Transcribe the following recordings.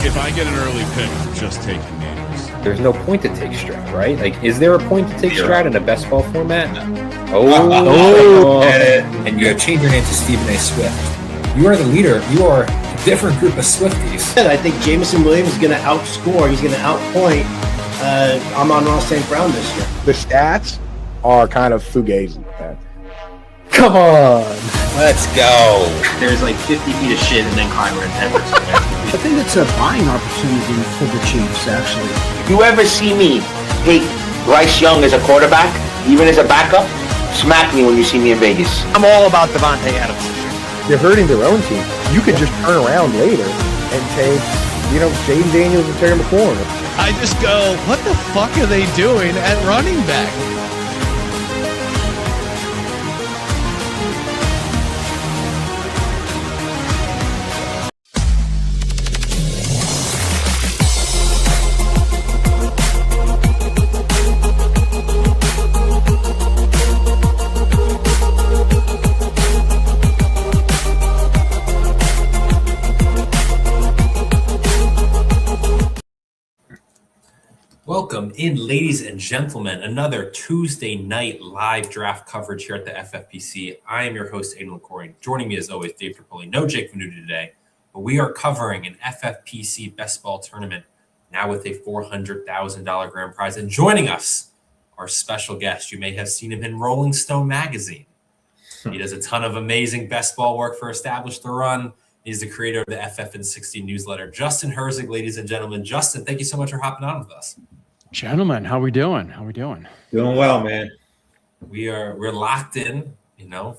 If I get an early pick, I'm just taking names. There's no point to take Strat, right? Like, is there a point to take Strat in a best ball format? And you change your name to Stephen A. Swift. You are the leader. You are a different group of Swifties. I think Jameson Williams is going to outscore. He's going to outpoint Amon-Ra St. Brown this year. The stats are kind of fugazi. Come on. Let's go. There's like 50 feet of shit and then Kyler and Edwards. I think it's a buying opportunity for the Chiefs, actually. If you ever see me take Bryce Young as a quarterback, even as a backup, smack me when you see me in Vegas. I'm all about Devontae Adams. They're hurting their own team. You could just turn around later and take, Jaden Daniels and Terry McLaurin. I just go, what the fuck are they doing at running back? Welcome in, ladies and gentlemen, another Tuesday night live draft coverage here at the FFPC. I am your host, Aidan LaCourte. Joining me as always, Dave Tripoli. No Jake Venuti today, but we are covering an FFPC Best Ball Tournament now with a $400,000 grand prize. And joining us, our special guest. You may have seen him in Rolling Stone magazine. He does a ton of amazing best ball work for Establish the Run. He's the creator of the FFN60 newsletter. Justin Herzig, ladies and gentlemen. Justin, thank you so much for hopping on with us. Gentlemen, how we doing? Doing well, man. We're locked in,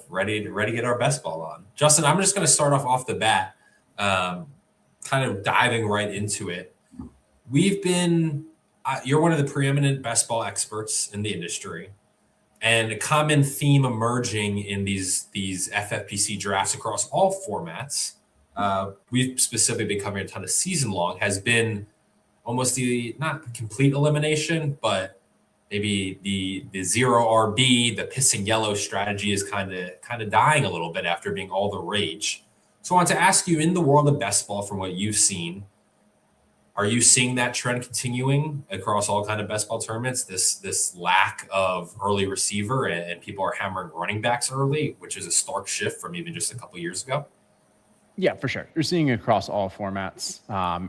ready to get our best ball on. Justin, I'm just going to start off the bat, kind of diving right into it. We've been, you're one of the preeminent best ball experts in the industry, and a common theme emerging in these FFPC drafts across all formats. We've specifically been covering a ton of season long, has been almost the not complete elimination, but maybe the zero RB, the pissing yellow strategy is kind of dying a little bit after being all the rage. So I want to ask you, in the world of best ball, from what you've seen, are you seeing that trend continuing across all kind of best ball tournaments? This lack of early receiver and people are hammering running backs early, which is a stark shift from even just a couple years ago. Yeah, for sure. You're seeing it across all formats.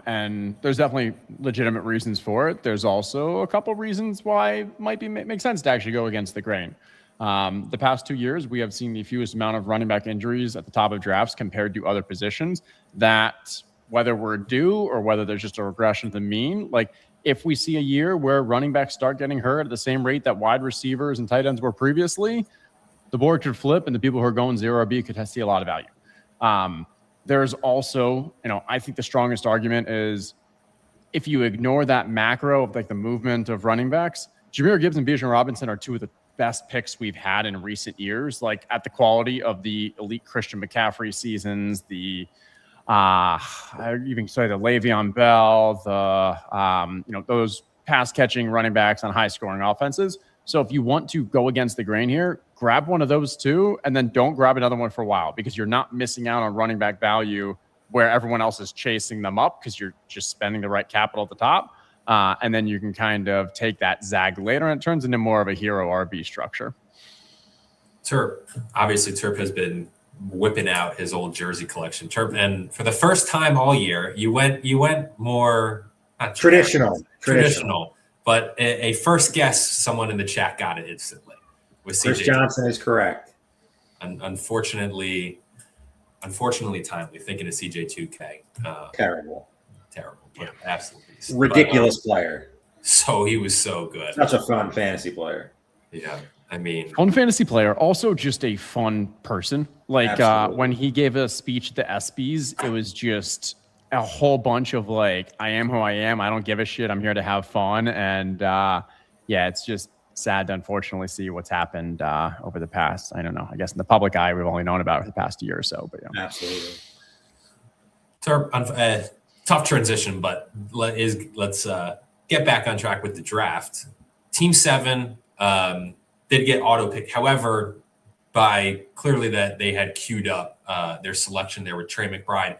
And there's definitely legitimate reasons for it. There's also a couple reasons why it might make sense to actually go against the grain. The past 2 years, we have seen the fewest amount of running back injuries at the top of drafts compared to other positions, that whether we're due or whether there's just a regression to the mean, like if we see a year where running backs start getting hurt at the same rate that wide receivers and tight ends were previously, the board could flip and the people who are going zero RB could see a lot of value. There's also, I think the strongest argument is if you ignore that macro of like the movement of running backs, Jahmyr Gibbs and Bijan Robinson are two of the best picks we've had in recent years, like at the quality of the elite Christian McCaffrey seasons, the I even say the Le'Veon Bell, those pass catching running backs on high scoring offenses. So if you want to go against the grain here, grab one of those two and then don't grab another one for a while, because you're not missing out on running back value where everyone else is chasing them up because you're just spending the right capital at the top. And then you can kind of take that zag later and it turns into more of a hero RB structure. Terp has been whipping out his old jersey collection. Terp, and for the first time all year, you went more traditional. But a first guess, someone in the chat got it instantly. With Chris Johnson is correct. Unfortunately timely. Thinking of CJ2K. Terrible. Yeah, absolutely. Ridiculous player. So he was so good. Such a fun fantasy player. Yeah. I mean, fun fantasy player, also just a fun person. Like when he gave a speech at the ESPYs, it was just a whole bunch of like, I am who I am. I don't give a shit. I'm here to have fun. And it's just sad to unfortunately see what's happened over the past, I don't know, I guess in the public eye, we've only known about it for the past year or so, but yeah. Absolutely. Tough transition, but let's get back on track with the draft. Team 7 did get auto-picked. However, by clearly that they had queued up their selection there with Trey McBride.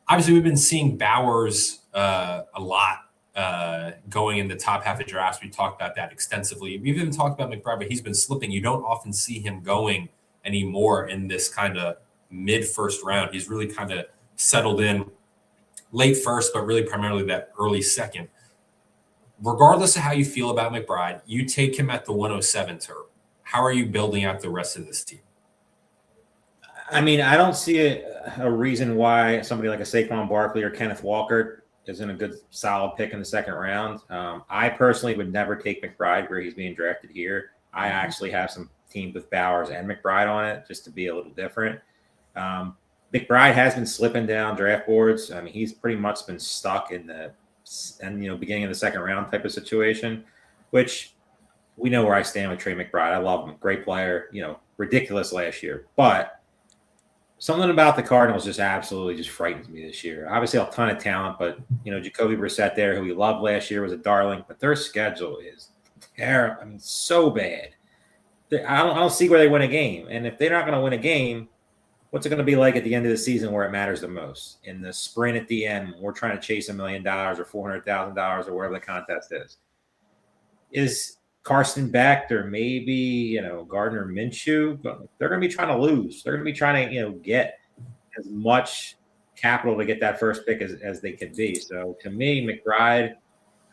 Obviously, we've been seeing Bowers a lot going in the top half of drafts. We talked about that extensively. We've even talked about McBride, but he's been slipping. You don't often see him going anymore in this kind of mid-first round. He's really kind of settled in late first, but really primarily that early second. Regardless of how you feel about McBride, you take him at the 107 turn. How are you building out the rest of this team? I mean, I don't see a reason why somebody like a Saquon Barkley or Kenneth Walker isn't a good, solid pick in the second round. I personally would never take McBride where he's being drafted here. I actually have some teams with Bowers and McBride on it just to be a little different. McBride has been slipping down draft boards. I mean, he's pretty much been stuck in the beginning of the second round type of situation, which we know where I stand with Trey McBride. I love him. Great player, ridiculous last year. But something about the Cardinals just absolutely just frightens me this year. Obviously, a ton of talent, but, Jacoby Brissett there, who we loved last year, was a darling. But their schedule is terrible. I mean, so bad. I don't see where they win a game. And if they're not going to win a game, what's it going to be like at the end of the season where it matters the most? In the sprint at the end, we're trying to chase $1 million or $400,000 or whatever the contest is. Is Carson Beck or maybe, Gardner Minshew? They're going to be trying to lose. They're going to be trying to, get as much capital to get that first pick as they can be. So to me, McBride,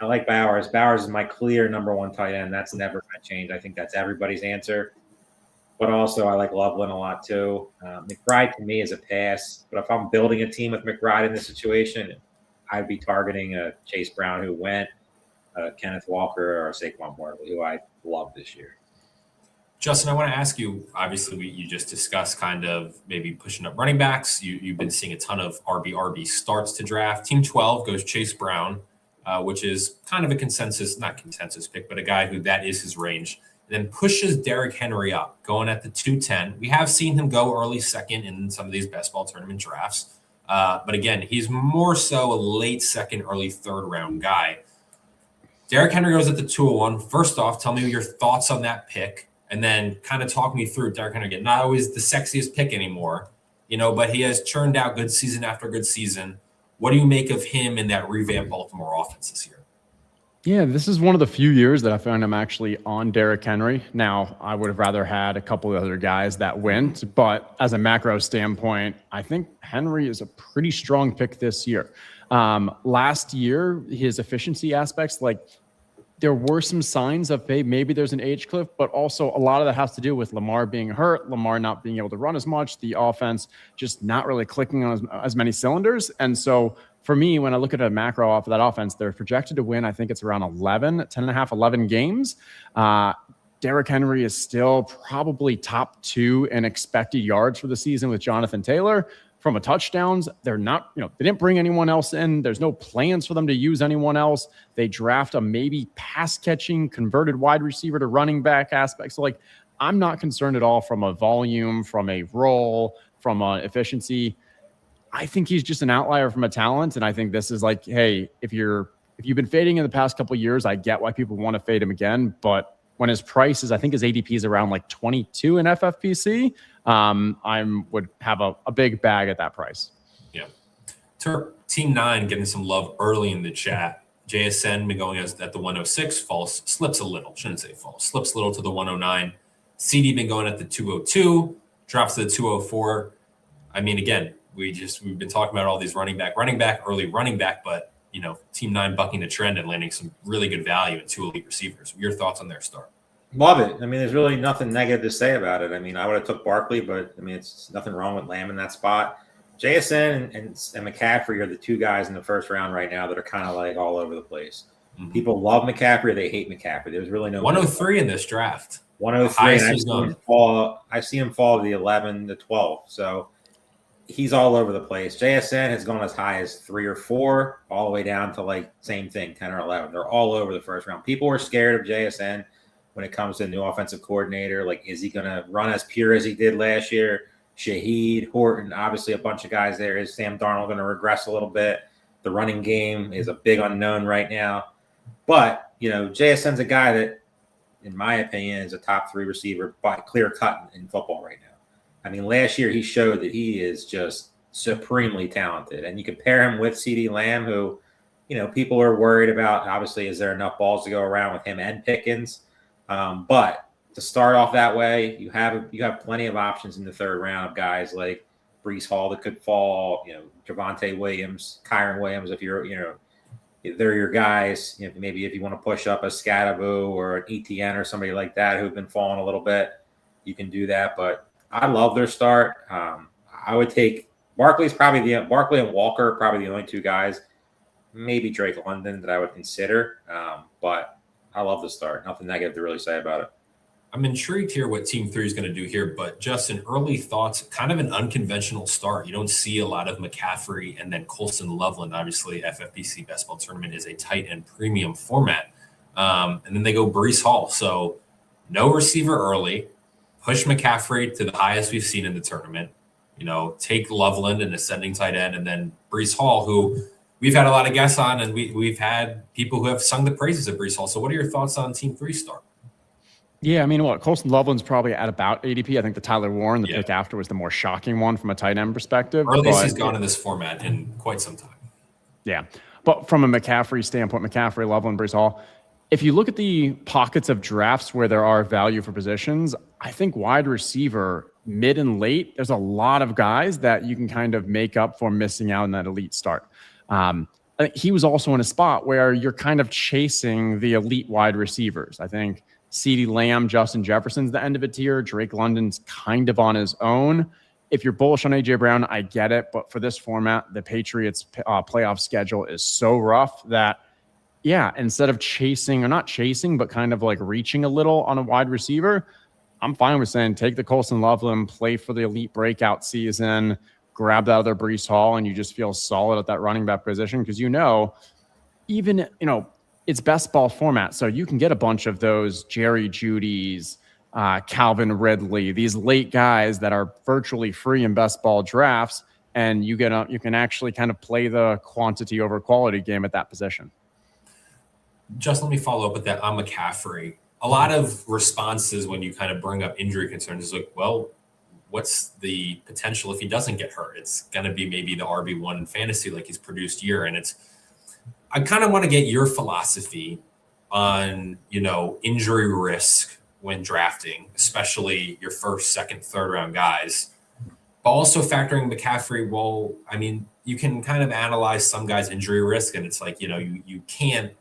I like Bowers. Bowers is my clear number one tight end. That's never going to change. I think that's everybody's answer. But also, I like Loveland a lot too. McBride to me is a pass. But if I'm building a team with McBride in this situation, I'd be targeting Chase Brown, who went, Kenneth Walker, or Saquon Barkley, who I love this year. Justin, I want to ask you, obviously, you just discussed kind of maybe pushing up running backs. You've been seeing a ton of RB starts to draft. Team 12 goes Chase Brown, which is kind of a not consensus pick, but a guy who that is his range. Then pushes Derrick Henry up, going at the 210. We have seen him go early second in some of these best ball tournament drafts. But again, he's more so a late second, early third round guy. Derrick Henry goes at the 201. First off, tell me your thoughts on that pick, and then kind of talk me through Derrick Henry. Again, not always the sexiest pick anymore, but he has churned out good season after good season. What do you make of him in that revamped Baltimore offense this year? Yeah, this is one of the few years that I found I'm actually on Derrick Henry. Now, I would have rather had a couple of other guys that went, but as a macro standpoint, I think Henry is a pretty strong pick this year. Last year, his efficiency aspects, there were some signs of, hey, maybe there's an age cliff, but also a lot of that has to do with Lamar being hurt, Lamar not being able to run as much, the offense just not really clicking on as many cylinders. And so for me, when I look at a macro off of that offense, they're projected to win, I think it's around 11 games. Derrick Henry is still probably top 2 in expected yards for the season with Jonathan Taylor. From a touchdowns, they're not, they didn't bring anyone else in. There's no plans for them to use anyone else. They draft a maybe pass catching converted wide receiver to running back aspect. So I'm not concerned at all from a volume, from a role, from an efficiency. I think he's just an outlier from a talent. And I think this is hey, if you've been fading in the past couple of years, I get why people want to fade him again. But when his price is, I think his ADP is around 22 in FFPC, I would have a big bag at that price. Yeah. Team 9 getting some love early in the chat. JSN been going at the 106, slips a little. Shouldn't say false. Slips a little to the 109. CD been going at the 202, drops to the 204. I mean, again, we've been talking about all these running back, early running back, but Team 9 bucking the trend and landing some really good value in 2 elite receivers. Your thoughts on their start? Love it. I mean, there's really nothing negative to say about it. I mean, I would have took Barkley, but I mean, it's nothing wrong with Lamb in that spot. JSN and McCaffrey are the 2 guys in the first round right now that are kind of all over the place. Mm-hmm. People love McCaffrey. They hate McCaffrey. There's really no 103 in this draft. 103. And I've seen him fall to the 11 to 12. So he's all over the place. JSN has gone as high as 3 or 4, all the way down to same thing, 10 or 11. They're all over the first round. People were scared of JSN when it comes to new offensive coordinator. Is he going to run as pure as he did last year? Shaheed, Horton, obviously a bunch of guys there. Is Sam Darnold going to regress a little bit? The running game is a big unknown right now. But, JSN's a guy that, in my opinion, is a top 3 receiver by clear cut in football right now. I mean, last year he showed that he is just supremely talented. And you compare him with CeeDee Lamb, who people are worried about, obviously, is there enough balls to go around with him and Pickens? But to start off that way, you have plenty of options in the third round of guys like Brees Hall that could fall, Javonte Williams, Kyron Williams, if they're your guys. Maybe if you want to push up a Scadaboo or an ETN or somebody like that who've been falling a little bit, you can do that. But I love their start. I would take Barkley and Walker are probably the only two guys, maybe Drake London, that I would consider. But I love the start. Nothing negative to really say about it. I'm intrigued here what Team 3 is going to do here, but Justin, early thoughts, kind of an unconventional start. You don't see a lot of McCaffrey and then Colson Loveland. Obviously, FFPC Best Ball Tournament is a tight end premium format. And then they go Brees Hall. So no receiver early, push McCaffrey to the highest we've seen in the tournament. Take Loveland, an ascending tight end, and then Brees Hall, who we've had a lot of guests on, and we've had people who have sung the praises of Brees Hall. So what are your thoughts on Team 3 start? Yeah, I mean, Colson Loveland's probably at about ADP. I think the Tyler Warren, the pick after, was the more shocking one from a tight end perspective. Earliest he's gone in this format in quite some time. Yeah, but from a McCaffrey standpoint, McCaffrey, Loveland, Brees Hall, if you look at the pockets of drafts where there are value for positions, I think wide receiver, mid and late, there's a lot of guys that you can kind of make up for missing out in that elite start. I think he was also in a spot where you're kind of chasing the elite wide receivers. I think CeeDee Lamb, Justin Jefferson's the end of a tier. Drake London's kind of on his own. If you're bullish on A.J. Brown, I get it. But for this format, the Patriots playoff schedule is so rough that, instead of chasing, or not chasing, but kind of like reaching a little on a wide receiver, I'm fine with saying take the Colson Loveland, play for the elite breakout season, grab that other Brees Hall, and you just feel solid at that running back position because even it's best ball format, so you can get a bunch of those Jerry Jeudy's, Calvin Ridley, these late guys that are virtually free in best ball drafts, and you can actually kind of play the quantity over quality game at that position. Just let me follow up with that on McCaffrey. A lot of responses when you kind of bring up injury concerns is like, well, what's the potential if he doesn't get hurt? It's going to be maybe the RB1 in fantasy like he's produced year, and I kind of want to get your philosophy on, injury risk when drafting, especially your first, second, third round guys, but also factoring McCaffrey. Well, I mean, you can kind of analyze some guys' injury risk, and it's like, you can't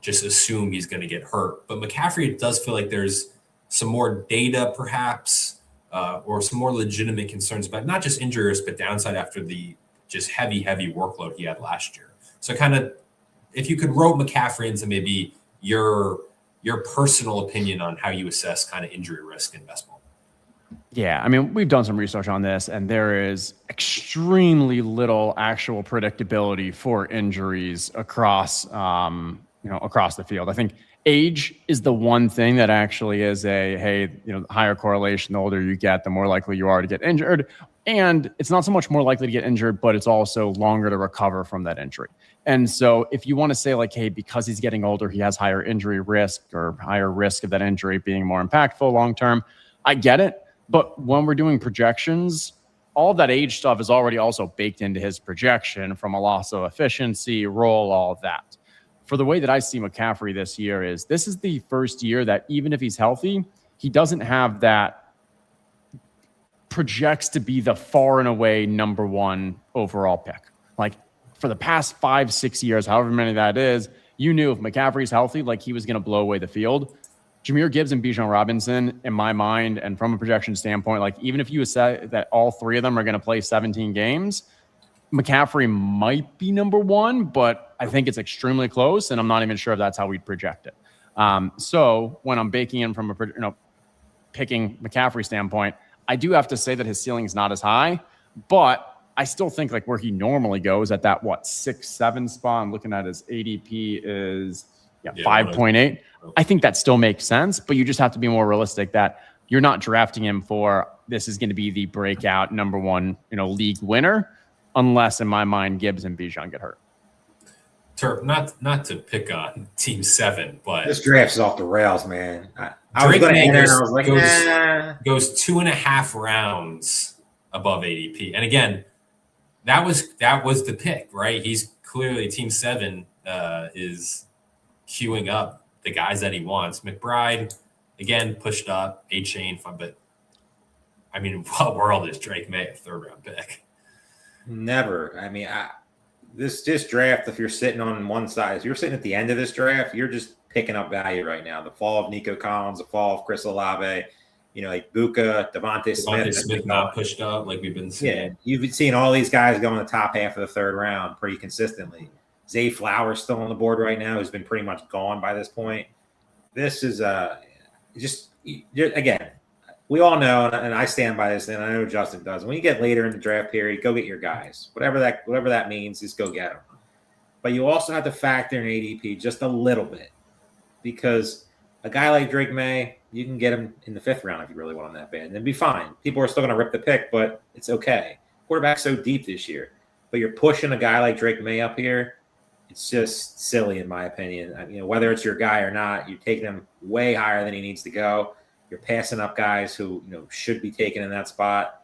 just assume he's going to get hurt. But McCaffrey, it does feel like there's some more data perhaps, or some more legitimate concerns about not just injury risk, but downside after the just heavy workload he had last year. So kind of, if you could rope McCaffrey into maybe your personal opinion on how you assess kind of injury risk in best ball. Yeah, I mean, we've done some research on this, and there is extremely little actual predictability for injuries across, across the field. I think age is the one thing that actually is higher correlation. The older you get, the more likely you are to get injured. And it's not so much more likely to get injured, but it's also longer to recover from that injury. And so if you want to say like, hey, because he's getting older, he has higher injury risk or higher risk of that injury being more impactful long-term, I get it. But when we're doing projections, all of that age stuff is already also baked into his projection from a loss of efficiency, role, all of that. For the way that I see McCaffrey this year this is the first year that even if he's healthy, he doesn't have that projects to be the far and away number one overall pick. Like for the past 5-6 years, however many that is, you knew if McCaffrey's healthy, like he was going to blow away the field. Jahmyr Gibbs and Bijan Robinson, in my mind, and from a projection standpoint, like even if you say that all three of them are going to play 17 games, McCaffrey might be number one, but I think it's extremely close, and I'm not even sure if that's how we'd project it. So when I'm baking in from a picking McCaffrey standpoint, I do have to say that his ceiling is not as high, but I still think like where he normally goes at that 6-7 spot. I'm looking at his ADP is 5.8. I think that still makes sense, but you just have to be more realistic that you're not drafting him for this is going to be the breakout number one, league winner, unless in my mind Gibbs and Bijan get hurt. Turp, not to pick on Team 7, but this draft is off the rails, man. I was going to enter, I was like, goes 2.5 rounds above ADP, and again, that was the pick, right? He's clearly Team 7 is queuing up the guys that he wants. McBride, again, pushed up, A-Chain, fun, but I mean, in what world is Drake May a third-round pick? Never. I mean, this draft, if you're sitting on one side, if you're sitting at the end of this draft, you're just picking up value right now. The fall of Nico Collins, the fall of Chris Olave, like Buka, Devontae Smith not pushed up like we've been seeing. Yeah, you've been seeing all these guys go in the top half of the third round pretty consistently. Zay Flowers still on the board right now, who's been pretty much gone by this point. This is again, we all know, and I stand by this, and I know Justin does. When you get later in the draft period, go get your guys. Whatever that means, just go get them. But you also have to factor in ADP just a little bit, because a guy like Drake May, you can get him in the 5th round if you really want him that bad, and it'd be fine. People are still going to rip the pick, but it's okay. Quarterback's so deep this year, but you're pushing a guy like Drake May up here. It's just silly, in my opinion. Whether it's your guy or not, you're taking him way higher than he needs to go. You're passing up guys who should be taken in that spot.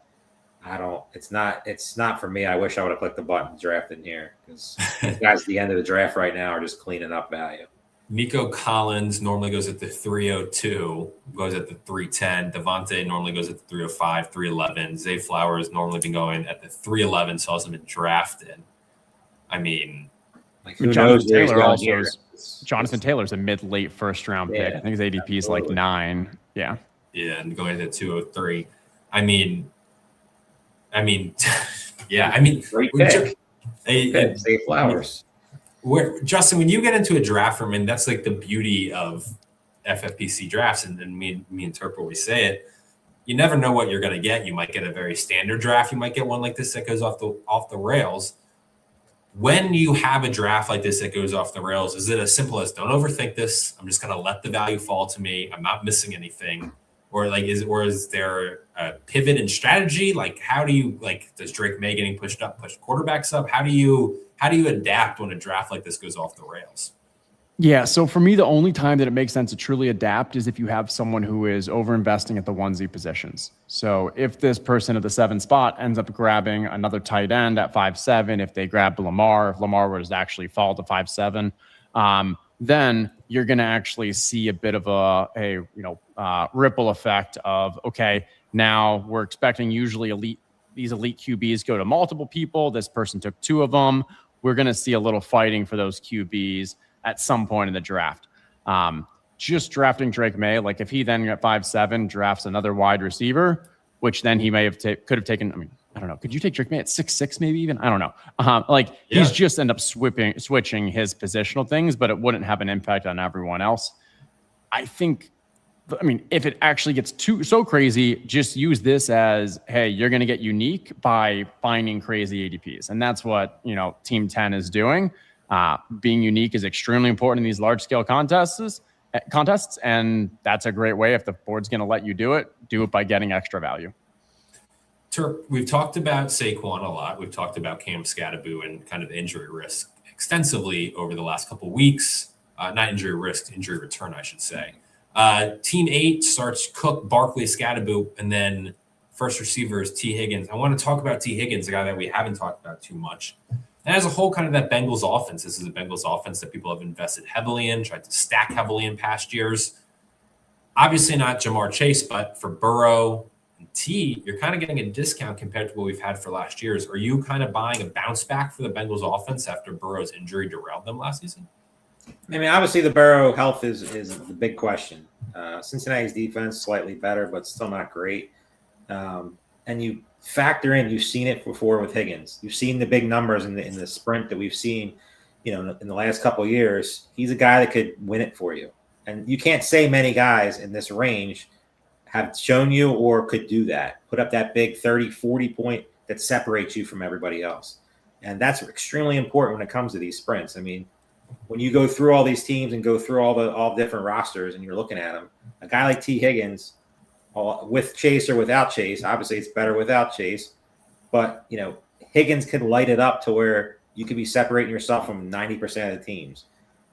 It's not for me. I wish I would have clicked the button draft in here, because guys at the end of the draft right now are just cleaning up value. Nico Collins normally goes at the 302, goes at the 310. Devontae normally goes at the 305, 311. Zay Flowers normally been going at the 311, so hasn't been drafted. I mean, who knows where he's going here? Jonathan Taylor's a mid-late first-round pick. I think his ADP is like 9. Yeah. Yeah, and going to 203. I mean, yeah. I mean, great pick. Zay Flowers. Justin, when you get into a draft room, and that's like the beauty of FFPC drafts, and me interpret we say it, you never know what you're going to get. You might get a very standard draft. You might get one like this that goes off the rails. When you have a draft like this that goes off the rails, is it as simple as don't overthink this? I'm just going to let the value fall to me. I'm not missing anything. Or is there a pivot in strategy? Like, how do you, does Drake May getting pushed up, push quarterbacks up? How do you adapt when a draft like this goes off the rails? Yeah, so for me, the only time that it makes sense to truly adapt is if you have someone who is over-investing at the 1Z positions. So if this person at the 7 spot ends up grabbing another tight end at 5'7", if they grab Lamar, if Lamar was to actually fall to 5'7", then you're going to actually see a bit of a ripple effect of, okay, now we're expecting usually these elite QBs go to multiple people. This person took 2 of them. We're going to see a little fighting for those QBs at some point in the draft. Just drafting Drake May, like if he then at 5'7" drafts another wide receiver, which then he may have could have taken. I mean, I don't know. Could you take Drake May at 6'6", maybe even? I don't know. He's just end up switching his positional things, but it wouldn't have an impact on everyone else. I mean, if it actually gets so crazy, just use this as, hey, you're going to get unique by finding crazy ADPs. And that's what, Team 10 is doing. Being unique is extremely important in these large-scale contests, and that's a great way. If the board's going to let you do it by getting extra value. Turp, we've talked about Saquon a lot. We've talked about Cam Scatterbo and kind of injury risk extensively over the last couple of weeks. Not injury risk, injury return, I should say. Team 8 starts Cook, Barkley, Scatterbo, and then first receiver is T. Higgins. I want to talk about T. Higgins, a guy that we haven't talked about too much. And as a whole, kind of that Bengals offense. This is a Bengals offense that people have invested heavily in, tried to stack heavily in past years. Obviously not Jamar Chase, but for Burrow and T, you're kind of getting a discount compared to what we've had for last year's. Are you kind of buying a bounce back for the Bengals offense after Burrow's injury derailed them last season? I mean, obviously the Burrow health is the big question. Cincinnati's defense slightly better, but still not great. And you factor in, you've seen it before with Higgins. You've seen the big numbers in the sprint that we've seen, in the last couple of years. He's a guy that could win it for you. And you can't say many guys in this range have shown you or could do that. Put up that big 30, 40 point that separates you from everybody else. And that's extremely important when it comes to these sprints. I mean, when you go through all these teams and go through all different rosters and you're looking at them, a guy like T. Higgins, with Chase or without Chase, obviously it's better without Chase, but Higgins can light it up to where you could be separating yourself from 90% of the teams.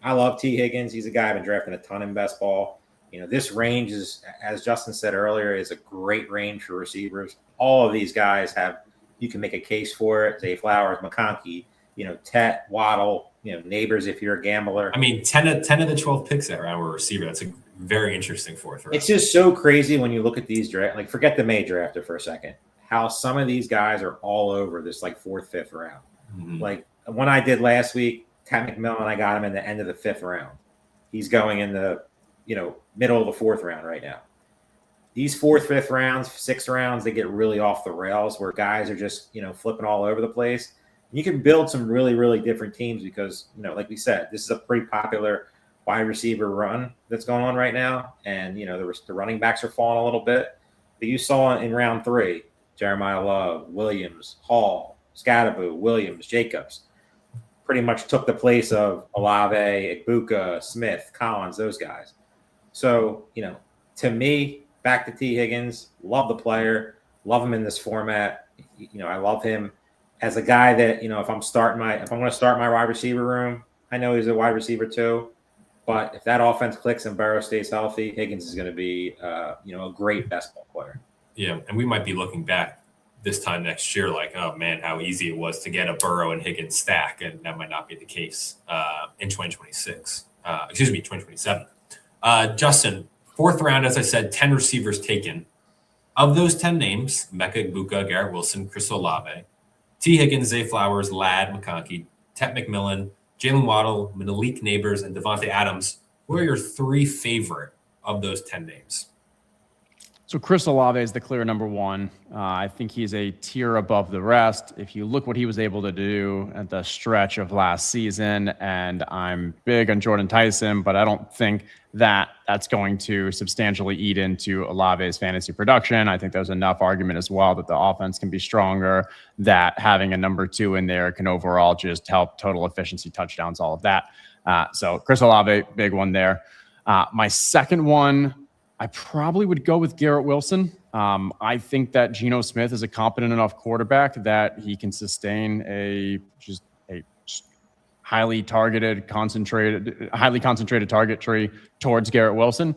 I love T. Higgins. He's a guy I've been drafting a ton in best ball. This range is, as Justin said earlier, is a great range for receivers. All of these guys you can make a case for it. Zay Flowers, McConkey, Tet, Waddle, Neighbors if you're a gambler. I mean, 10 of the 12 picks that round were receiver. That's a very interesting fourth round. It's just so crazy when you look at these draft. Like, forget the May drafter for a second. How some of these guys are all over this like fourth, fifth round. Mm-hmm. Like one I did last week, Cat McMillan, I got him in the end of the fifth round. He's going in the middle of the fourth round right now. These fourth, fifth rounds, sixth rounds, they get really off the rails where guys are just flipping all over the place. You can build some really, really different teams because, like we said, this is a pretty popular wide receiver run that's going on right now. And, the running backs are falling a little bit. But you saw in round 3, Jeremiah Love, Williams, Hall, Scadaboo, Williams, Jacobs pretty much took the place of Olave, Igbuka, Smith, Collins, those guys. So, to me, back to T. Higgins, love the player, love him in this format. I love him as a guy that, if I'm going to start my wide receiver room, I know he's a wide receiver too. But if that offense clicks and Burrow stays healthy, Higgins is going to be, a great best ball player. Yeah, and we might be looking back this time next year like, oh, man, how easy it was to get a Burrow and Higgins stack, and that might not be the case in 2026. 2027. Justin, fourth round, as I said, 10 receivers taken. Of those 10 names, Mecca Igbuka, Garrett Wilson, Chris Olave, T. Higgins, Zay Flowers, Ladd McConkey, Tet McMillan, Jalen Waddle, Malik Neighbors, and Devontae Adams. Who are your 3 favorite of those 10 names? So Chris Olave is the clear number 1. I think he's a tier above the rest. If you look what he was able to do at the stretch of last season, and I'm big on Jordan Tyson, but I don't think that that's going to substantially eat into Olave's fantasy production. I think there's enough argument as well that the offense can be stronger, that having a number 2 in there can overall just help total efficiency, touchdowns, all of that. So Chris Olave, big one there. My second one, I probably would go with Garrett Wilson. I think that Geno Smith is a competent enough quarterback that he can sustain a highly concentrated target tree towards Garrett Wilson.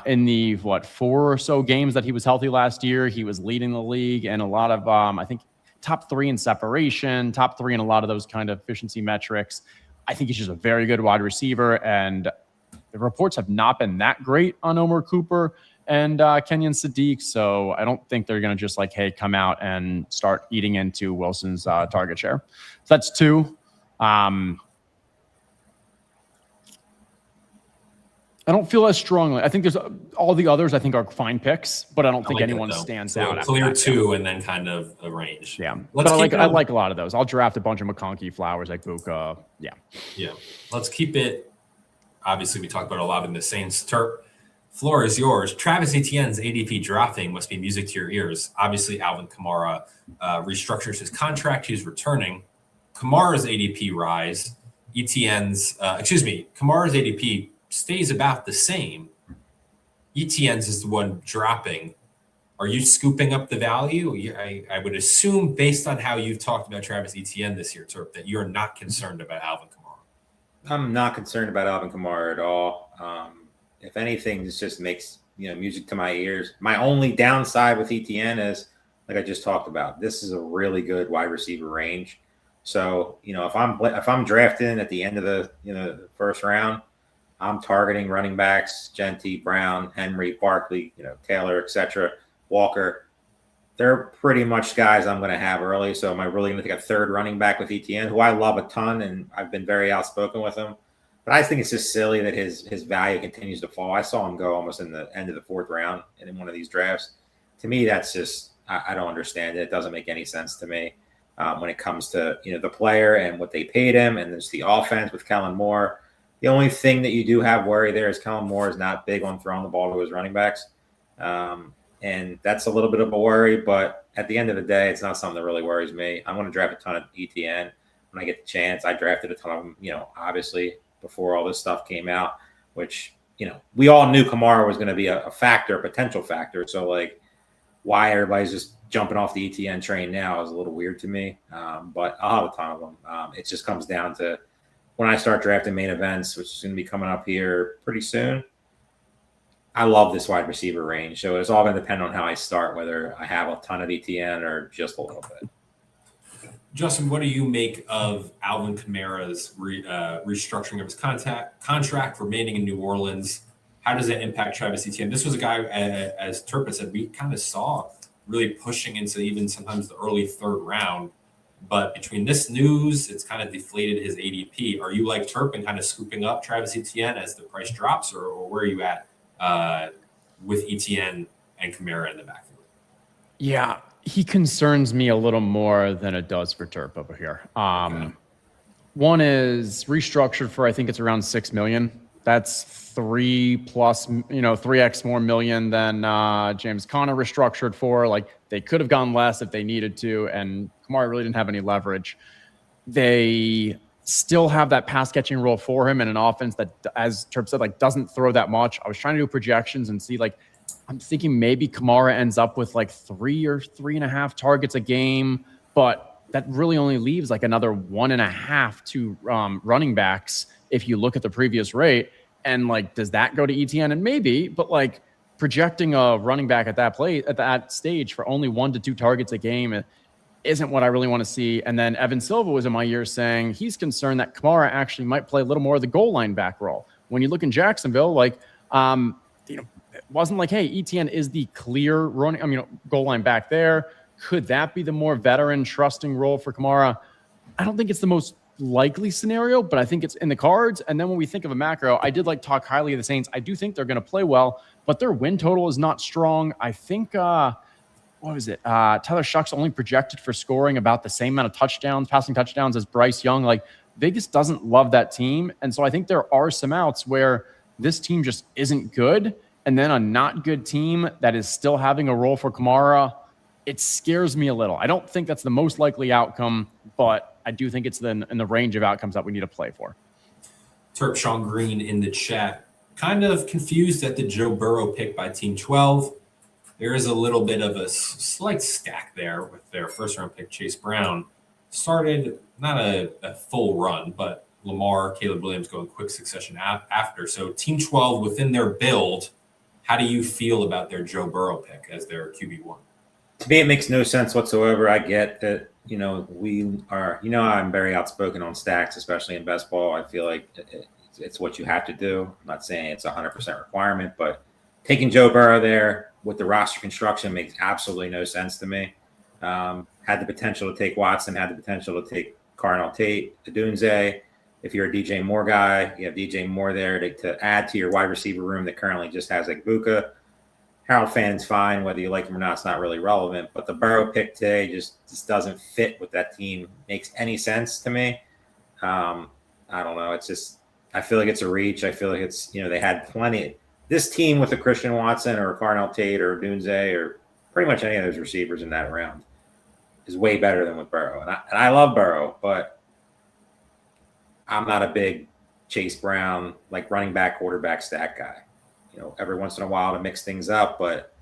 In the 4 or so games that he was healthy last year, he was leading the league and a lot of I think top 3 in separation, top 3 in a lot of those kind of efficiency metrics. I think he's just a very good wide receiver, and the reports have not been that great on Omar Cooper and Kenyon Sadiq, so I don't think they're going to just come out and start eating into Wilson's target share. So that's 2. I don't feel as strongly. I think there's all the others I think are fine picks, but I don't think anyone stands out. Clear 2 and then kind of a range. Yeah. I like a lot of those. I'll draft a bunch of McConkey, Flowers, Igbuka. Yeah. Yeah. Let's keep it. Obviously, we talked about a lot in the Saints. Terp, floor is yours. Travis Etienne's ADP drafting must be music to your ears. Obviously, Alvin Kamara restructures his contract. He's returning. Kamara's ADP rise. Kamara's ADP stays about the same. Etienne's is the one dropping. Are you scooping up the value? I would assume, based on how you've talked about Travis Etienne this year, Terp, that you're not concerned about Alvin Kamara. I'm not concerned about Alvin Kamara at all. If anything, this just makes music to my ears. My only downside with Etienne is, like I just talked about, this is a really good wide receiver range. So if I'm drafting at the end of the first round, I'm targeting running backs: Genty, Brown, Henry, Barkley, Taylor, etc., Walker. They're pretty much guys I'm going to have early. So am I really going to take a third running back with Etienne, who I love a ton, and I've been very outspoken with him. But I think it's just silly that his value continues to fall. I saw him go almost in the end of the 4th round in one of these drafts. To me, that's just I don't understand it. It doesn't make any sense to me when it comes to the player and what they paid him, and there's the offense with Kellen Moore. The only thing that you do have worry there is Kellen Moore is not big on throwing the ball to his running backs. And that's a little bit of a worry, but at the end of the day, it's not something that really worries me. I'm going to draft a ton of ETN when I get the chance. I drafted a ton of them, obviously before all this stuff came out, which, we all knew Kamara was going to be a potential factor. So why everybody's just jumping off the ETN train now is a little weird to me. But I'll have a ton of them. It just comes down to when I start drafting main events, which is going to be coming up here pretty soon. I love this wide receiver range. So it's all going to depend on how I start, whether I have a ton of ETN or just a little bit. Justin, what do you make of Alvin Kamara's restructuring of his contract remaining in New Orleans? How does that impact Travis Etienne? This was a guy, as Turpin said, we kind of saw really pushing into even sometimes the early third round. But between this news, it's kind of deflated his ADP. Are you like Turpin kind of scooping up Travis Etienne as the price drops, or where are you at with Etienne and Kamara in the backfield? Yeah, he concerns me a little more than it does for Turp over here. One is restructured for, I think it's around $6 million. That's 3x more million than James Conner restructured for. Like, they could have gone less if they needed to, and Kamara really didn't have any leverage. They still have that pass catching role for him in an offense that, as Turp said, like, doesn't throw that much. I was trying to do projections and see, like, I'm thinking maybe Kamara ends up with like 3 or 3.5 targets a game, but that really only leaves like another 1.5 to running backs if you look at the previous rate. And like, does that go to ETN? And maybe, but like projecting a running back at that stage for only 1 to 2 targets a game isn't what I really want to see. And then Evan Silva was in my ear saying he's concerned that Kamara actually might play a little more of the goal line back role. When you look in Jacksonville, like, it wasn't like, hey, ETN is the clear goal line back there. Could that be the more veteran, trusting role for Kamara? I don't think it's the most likely scenario, but I think it's in the cards. And then when we think of a macro, I did like talk highly of the Saints. I do think they're going to play well, but their win total is not strong. I think, what was it? Tyler Shuck's only projected for scoring about the same amount of passing touchdowns as Bryce Young. Like, Vegas doesn't love that team. And so I think there are some outs where this team just isn't good. And then a not good team that is still having a role for Kamara, it scares me a little. I don't think that's the most likely outcome, but I do think it's in the range of outcomes that we need to play for. Terp Sean Green in the chat, kind of confused at the Joe Burrow pick by Team 12. There is a little bit of a slight stack there with their first-round pick, Chase Brown. Started not a full run, but Lamar, Caleb Williams going quick succession after. So Team 12 within their build, how do you feel about their Joe Burrow pick as their QB1? To me, it makes no sense whatsoever. I get that, I'm very outspoken on stacks, especially in best ball. I feel like it's what you have to do. I'm not saying it's a 100% requirement, but taking Joe Burrow there with the roster construction makes absolutely no sense to me. Had the potential to take Watson, had the potential to take Cardinal Tate, Adunze. If you're a DJ Moore guy, you have DJ Moore there to add to your wide receiver room that currently just has like Buka. Harold Fannon's fine, whether you like him or not, it's not really relevant. But the Burrow pick today just doesn't fit with that team. Makes any sense to me. I don't know. It's just, I feel like it's a reach. I feel like it's, they had plenty. This team with a Christian Watson or a Cardinal Tate or Dunze or pretty much any of those receivers in that round is way better than with Burrow. And I love Burrow, but I'm not a big Chase Brown, like running back, quarterback stack guy. Every once in a while to mix things up, but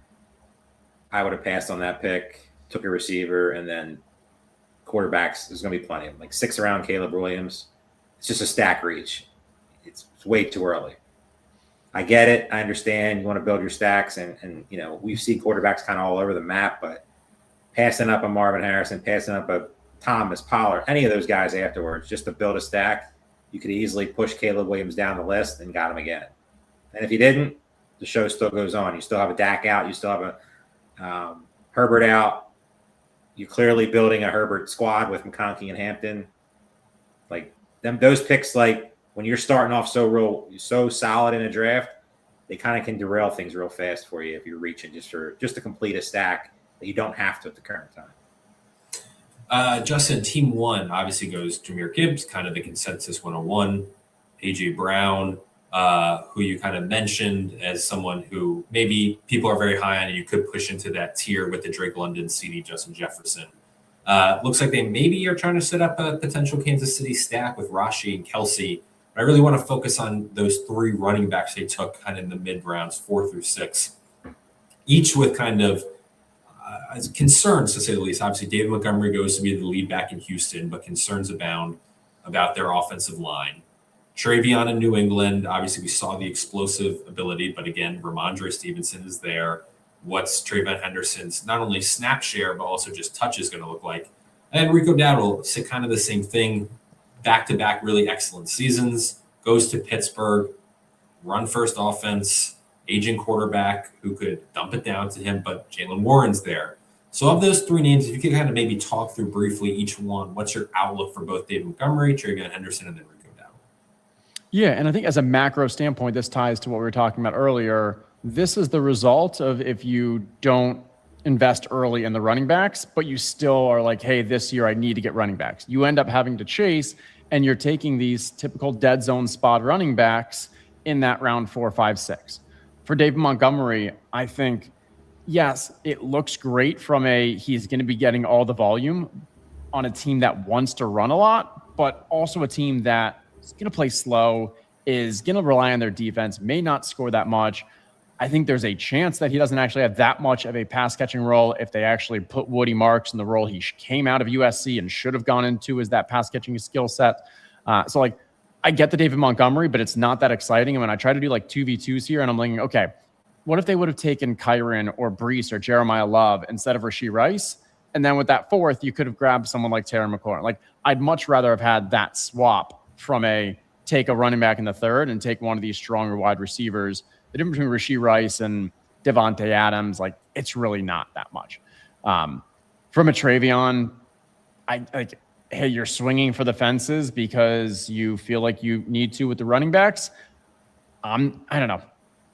I would have passed on that pick, took a receiver, and then quarterbacks, there's going to be plenty of them. Like 6th round Caleb Williams. It's just a stack reach. It's way too early. I get it. I understand you want to build your stacks, and we've seen quarterbacks kind of all over the map, but passing up a Marvin Harrison, passing up a Thomas Pollard, any of those guys afterwards, just to build a stack, you could easily push Caleb Williams down the list and got him again. And if you didn't, the show still goes on. You still have a Dak out. You still have a Herbert out. You're clearly building a Herbert squad with McConkey and Hampton. Like those picks, like when you're starting off so solid in a draft, they kind of can derail things real fast for you if you're reaching just to complete a stack that you don't have to at the current time. Justin, Team 1 obviously goes Jahmyr Gibbs, kind of the consensus 101. A.J. Brown, who you kind of mentioned as someone who maybe people are very high on and you could push into that tier with the Drake London, CD, Justin Jefferson. Looks like they maybe are trying to set up a potential Kansas City stack with Rashi and Kelsey. But I really want to focus on those 3 running backs they took kind of in the mid rounds, 4 through 6, each with kind of concerns, to say the least. Obviously, David Montgomery goes to be the lead back in Houston, but concerns abound about their offensive line. Travion in New England, obviously we saw the explosive ability, but again, Ramondre Stevenson is there. What's Travion Henderson's not only snap share, but also just touch is going to look like? And Rico Dowdle, kind of the same thing, back-to-back really excellent seasons, goes to Pittsburgh, run first offense, aging quarterback who could dump it down to him, but Jalen Warren's there. So of those three names, if you could kind of maybe talk through briefly each one, what's your outlook for both David Montgomery, Travion Henderson, and then Rico Dowdle? Yeah, and I think as a macro standpoint, this ties to what we were talking about earlier. This is the result of if you don't invest early in the running backs, but you still are like, hey, this year I need to get running backs. You end up having to chase, and you're taking these typical dead zone spot running backs in that round 4, 5, 6. For David Montgomery, I think, yes, it looks great from he's going to be getting all the volume on a team that wants to run a lot, but also a team that is going to play slow, is going to rely on their defense, may not score that much. I think there's a chance that he doesn't actually have that much of a pass catching role if they actually put Woody Marks in the role he came out of USC and should have gone into, as that pass catching skill set. So like, I get the David Montgomery, but it's not that exciting. And when I try to do like 2v2s here, and I'm thinking, okay, what if they would have taken Kyron or Brees or Jeremiah Love instead of Rashee Rice? And then with that fourth, you could have grabbed someone like Terry McLaurin. Like, I'd much rather have had that swap from take a running back in the third and take one of these stronger wide receivers. The difference between Rashee Rice and Devontae Adams, like, it's really not that much. From a Travion, hey, you're swinging for the fences because you feel like you need to with the running backs. I don't know.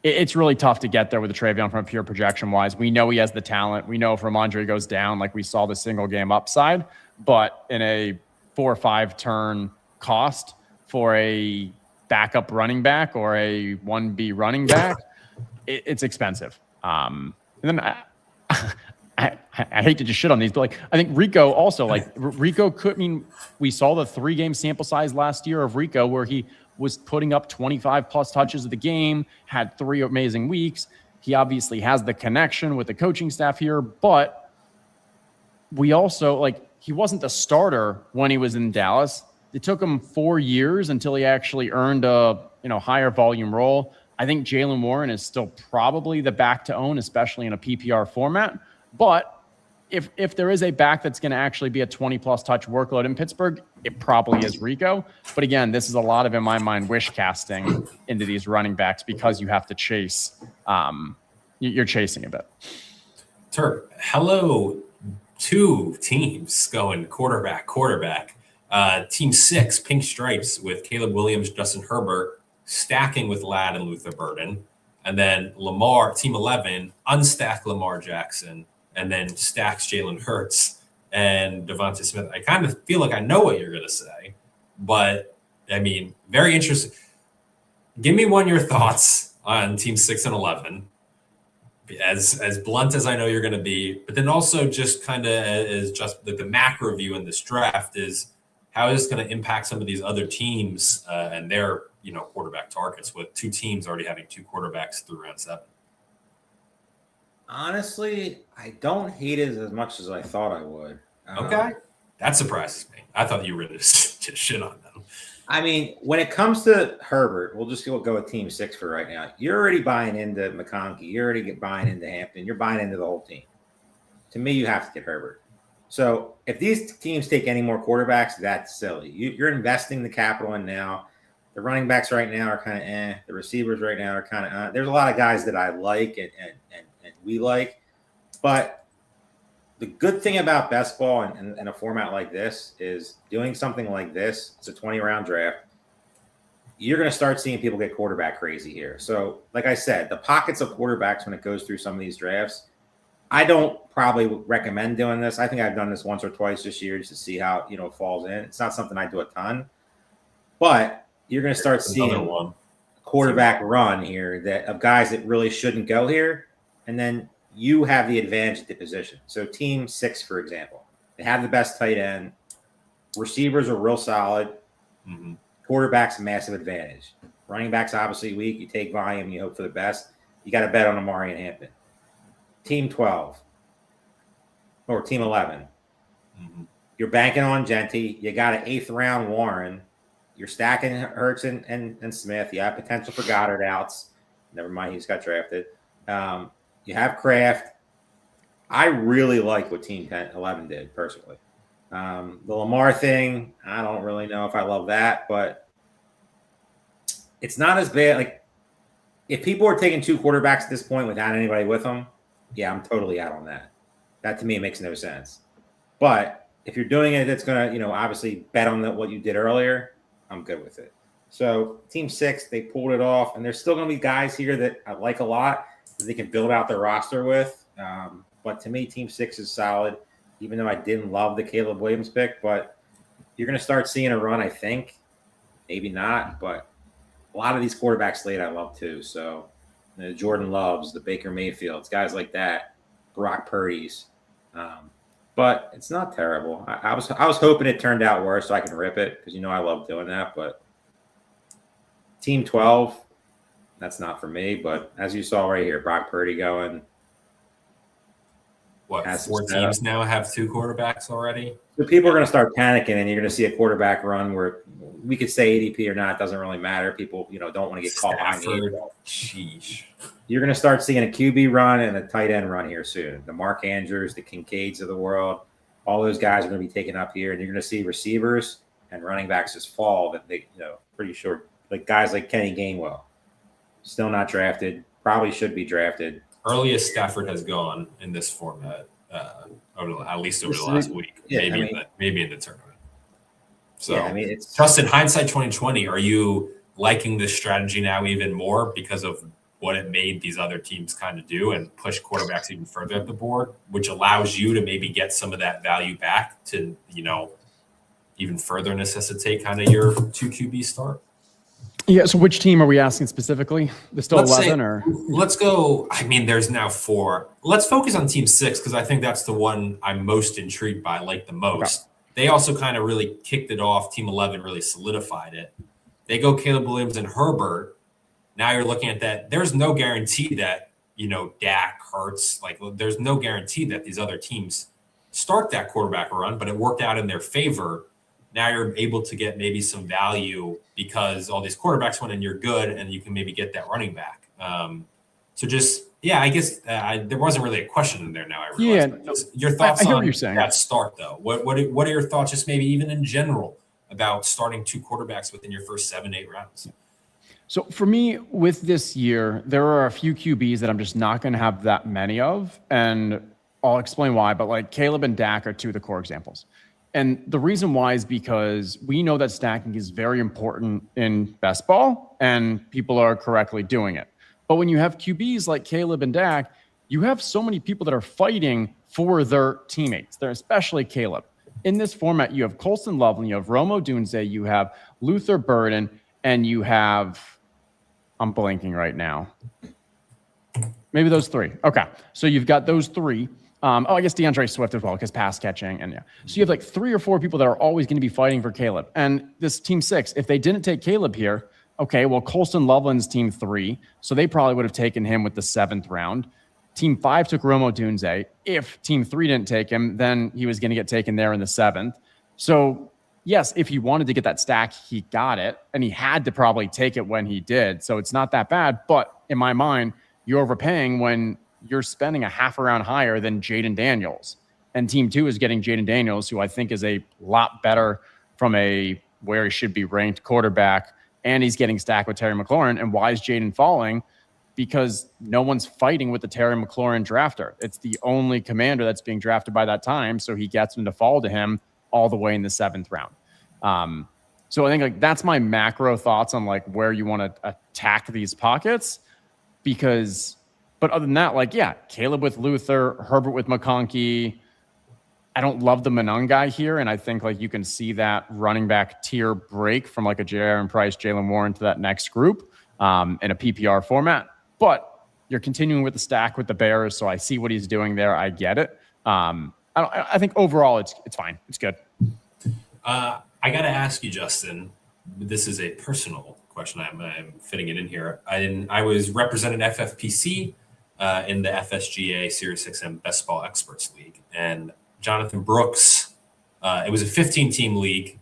It's really tough to get there with the Travion from a pure projection wise. We know he has the talent. We know if Ramondre goes down, like we saw the single game upside, but in a 4 or 5 turn cost for a backup running back or a 1B running back, it's expensive. And then I hate to just shit on these, but like, I think Rico also, like, Rico could mean we saw the 3-game sample size last year of Rico where he was putting up 25 plus touches of the game, had 3 amazing weeks. He obviously has the connection with the coaching staff here, but we also, like, he wasn't the starter when he was in Dallas. It took him 4 years until he actually earned a higher volume role. I think Jalen Warren is still probably the back to own, especially in a PPR format. But if there is a back that's going to actually be a 20-plus touch workload in Pittsburgh, it probably is Rico. But again, this is a lot of, in my mind, wish casting into these running backs because you have to chase. You're chasing a bit. Turp, hello, 2 teams going quarterback. Team 6, Pink Stripes, with Caleb Williams, Justin Herbert, stacking with Ladd and Luther Burden. And then Lamar, Team 11, unstack Lamar Jackson, and then stacks Jalen Hurts and Devontae Smith. I kind of feel like I know what you're going to say, but I mean, very interesting. Give me your thoughts on Team 6 and 11, as blunt as I know you're going to be, but then also just kind of as just the macro view in this draft is how is this going to impact some of these other teams and their quarterback targets, with 2 teams already having 2 quarterbacks through round 7. Honestly, I don't hate it as much as I thought I would. Okay. That surprises me. I thought you were just shit on them. I mean, when it comes to Herbert, we'll just go with Team 6 for right now. You're already buying into McConkey. You're already buying into Hampton. You're buying into the whole team. To me, you have to get Herbert. So if these teams take any more quarterbacks, that's silly. You're investing the capital in now. The running backs right now are kind of The receivers right now are kind of There's a lot of guys that I like and we like. But the good thing about best ball and a format like this is doing something like this. It's a 20-round draft. You're going to start seeing people get quarterback crazy here. So, like I said, the pockets of quarterbacks when it goes through some of these drafts, I don't probably recommend doing this. I think I've done this once or twice this year just to see how it falls in. It's not something I do a ton. But you're going to start seeing a quarterback run here of guys that really shouldn't go here. And then you have the advantage at the position. So Team 6, for example, they have the best tight end. Receivers are real solid. Mm-hmm. Quarterback's a massive advantage. Running back's obviously weak. You take volume. You hope for the best. You got to bet on Amari and Hampton. Team 12 or Team 11. Mm-hmm. You're banking on Genty. You got an 8th round Warren. You're stacking Hurts and Smith. You have potential for Goddard outs. Never mind, he just got drafted. You have Kraft. I really like what Team 11 did, personally. The Lamar thing, I don't really know if I love that, but it's not as bad. Like, if people are taking 2 quarterbacks at this point without anybody with them, yeah, I'm totally out on that. That to me makes no sense. But if you're doing it, that's going to, obviously bet on what you did earlier, I'm good with it. So Team 6, they pulled it off, and there's still going to be guys here that I like a lot that they can build out their roster with. But to me, Team 6 is solid, even though I didn't love the Caleb Williams pick. But you're going to start seeing a run, I think. Maybe not, but a lot of these quarterbacks late I love too. So the Jordan Loves, the Baker Mayfields, guys like that, Brock Purdy's. But it's not terrible. I was hoping it turned out worse so I can rip it because I love doing that. But Team 12, that's not for me. But as you saw right here, Brock Purdy going. What, 4 teams now have 2 quarterbacks already? So people are going to start panicking, and you're going to see a quarterback run where we could say ADP or not, doesn't really matter. People, don't want to get caught behind the 8. Sheesh. You're going to start seeing a QB run and a tight end run here soon. The Mark Andrews, the Kincaids of the world, all those guys are going to be taken up here, and you're going to see receivers and running backs just fall. That they, pretty sure, like guys like Kenny Gainwell, still not drafted, probably should be drafted. Earliest Stafford has gone in this format, at least over the last week, maybe in the tournament. So, it's Justin, hindsight 2020, are you liking this strategy now even more because of what it made these other teams kind of do and push quarterbacks even further up the board, which allows you to maybe get some of that value back to, even further necessitate kind of your 2 QB start? Yeah. So which team are we asking specifically? There's still 11 or? Let's go. There's now 4. Let's focus on Team 6 because I think that's the one I'm most intrigued by, like the most. Okay. They also kind of really kicked it off. Team 11 really solidified it. They go Caleb Williams and Herbert. Now you're looking at that. There's no guarantee that, Dak, Hurts, there's no guarantee that these other teams start that quarterback run, but it worked out in their favor. Now you're able to get maybe some value because all these quarterbacks went and you're good and you can maybe get that running back. I guess there wasn't really a question in there now. I realize. Your thoughts on that start, though? What are your thoughts, just maybe even in general, about starting 2 quarterbacks within your first 7-8 rounds? So for me, with this year, there are a few QBs that I'm just not going to have that many of, and I'll explain why. But Caleb and Dak are 2 of the core examples. And the reason why is because we know that stacking is very important in best ball, and people are correctly doing it. But when you have QBs like Caleb and Dak, you have so many people that are fighting for their teammates. They're especially Caleb. In this format, you have Colston Loveland, you have Romo Dunze, you have Luther Burden, and you have, I'm blanking right now. Maybe those 3. Okay. So you've got those 3. I guess DeAndre Swift as well, because pass catching. And so you have 3 or 4 people that are always going to be fighting for Caleb. And this Team 6, if they didn't take Caleb here, okay, well, Colston Loveland's Team 3, so they probably would have taken him with the 7th round. Team 5 took Romo Dunze. If Team 3 didn't take him, then he was going to get taken there in the 7th. So yes, if he wanted to get that stack, he got it, and he had to probably take it when he did. So it's not that bad. But in my mind, you're overpaying when you're spending a half a round higher than Jaden Daniels. And Team 2 is getting Jaden Daniels, who I think is a lot better from where he should be ranked quarterback. And he's getting stacked with Terry McLaurin. And why is Jaden falling? Because no one's fighting with the Terry McLaurin drafter. It's the only commander that's being drafted by that time. So he gets him to fall to him all the way in the 7th round. So I think that's my macro thoughts on where you want to attack these pockets. But other than that, Caleb with Luther, Herbert with McConkey. I don't love the Manon guy here, and I think you can see that running back tier break from a J.R. Price, Jalen Warren to that next group in a PPR format. But you're continuing with the stack with the Bears, so I see what he's doing there. I get it. I think overall it's fine. It's good. I got to ask you, Justin. This is a personal question. I'm fitting it in here. I was represented FFPC in the FSGA SiriusXM Best Ball Experts League, and Jonathan Brooks. It was a 15-team league,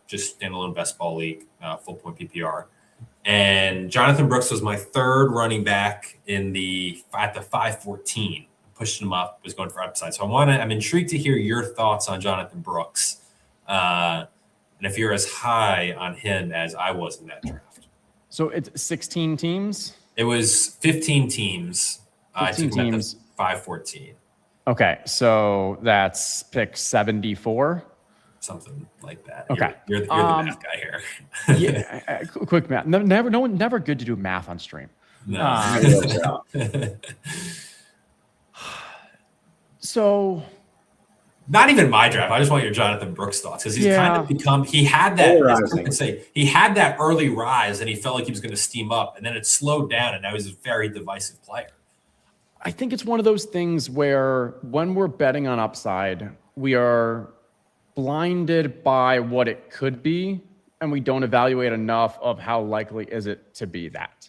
just standalone best ball league, full point PPR. And Jonathan Brooks was my 3rd running back at the 514 pushed him up, was going for upside. So I'm intrigued to hear your thoughts on Jonathan Brooks. And if you're as high on him as I was in that draft. So it's 16 teams? It was 15 teams. 15 I took him teams. at the 514. Okay, so that's pick 74. Something like that. Okay. You're the math guy here. Yeah, quick math. Never good to do math on stream. No. So, not even my draft. I just want your Jonathan Brooks thoughts because he's kind of become. He had that. He had that early rise, and he felt like he was going to steam up, and then it slowed down, and now he's a very divisive player. I think it's one of those things where when we're betting on upside, we are blinded by what it could be, and we don't evaluate enough of how likely is it to be that.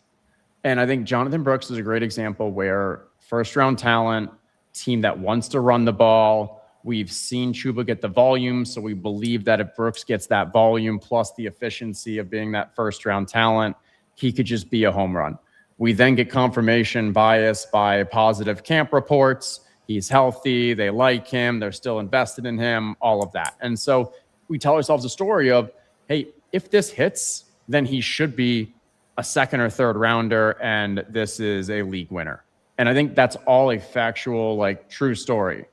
And I think Jonathan Brooks is a great example where first-round talent, team that wants to run the ball. We've seen Chuba get the volume, so we believe that if Brooks gets that volume plus the efficiency of being that first-round talent, he could just be a home run. We then get confirmation bias by positive camp reports. He's healthy. They like him. They're still invested in him, all of that. And so we tell ourselves a story of, hey, if this hits, then he should be a second or third rounder, and this is a league winner. And I think that's all a factual, like, true story.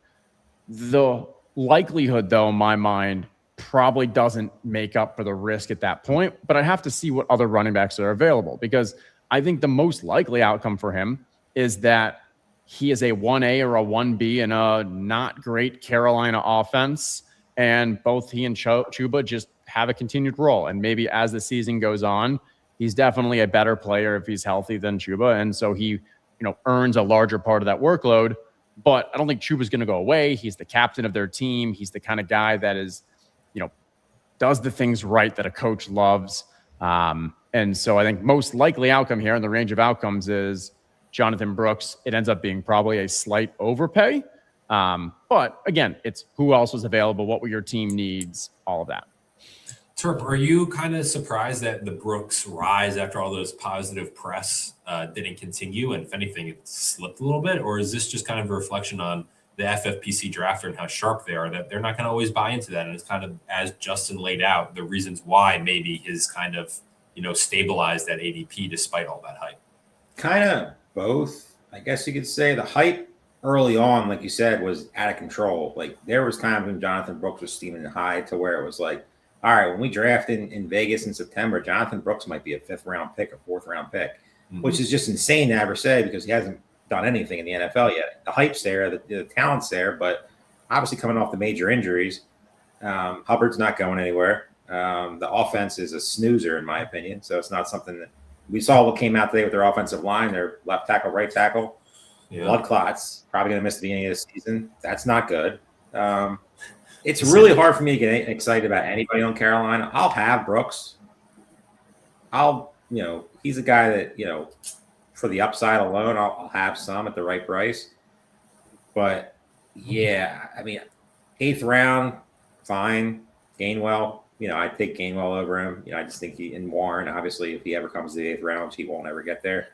The likelihood, though, in my mind, probably doesn't make up for the risk at that point, but I have to see what other running backs are available, because I think the most likely outcome for him is that he is a 1A or a 1B in a not great Carolina offense, and both he and Chuba just have a continued role. And maybe as the season goes on, he's definitely a better player if he's healthy than Chuba, and so he, earns a larger part of that workload. But I don't think Chuba's going to go away. He's the captain of their team. He's the kind of guy that is, does the things right that a coach loves. And so I think most likely outcome here in the range of outcomes is Jonathan Brooks. It ends up being probably a slight overpay. But again, it's who else was available, what were your team needs, all of that. Terp, are you kind of surprised that the Brooks rise after all those positive press didn't continue? And if anything, it slipped a little bit? Or is this just kind of a reflection on the FFPC drafter and how sharp they are, that they're not going to always buy into that? And it's kind of, as Justin laid out, the reasons why maybe his kind of, stabilized that ADP despite all that hype. Kind of both. I guess you could say the hype early on, like you said, was out of control. Like there was times when Jonathan Brooks was steaming high to where it was like, all right, when we draft in Vegas in September, Jonathan Brooks might be a 5th round pick, a 4th round pick, which is just insane to ever say because he hasn't done anything in the NFL yet. The hype's there, the talent's there, but obviously coming off the major injuries, Hubbard's not going anywhere. The offense is a snoozer, in my opinion. So it's not something that we saw what came out today with their offensive line, their left tackle, right tackle, blood clots, probably going to miss the beginning of the season. That's not good. It's really hard for me to get excited about anybody on Carolina. I'll have Brooks. He's a guy that, for the upside alone, I'll have some at the right price. But yeah, I mean, 8th round, fine. Gainwell, I take Gainwell over him. I just think and Warren, obviously, if he ever comes to the 8th round, he won't ever get there.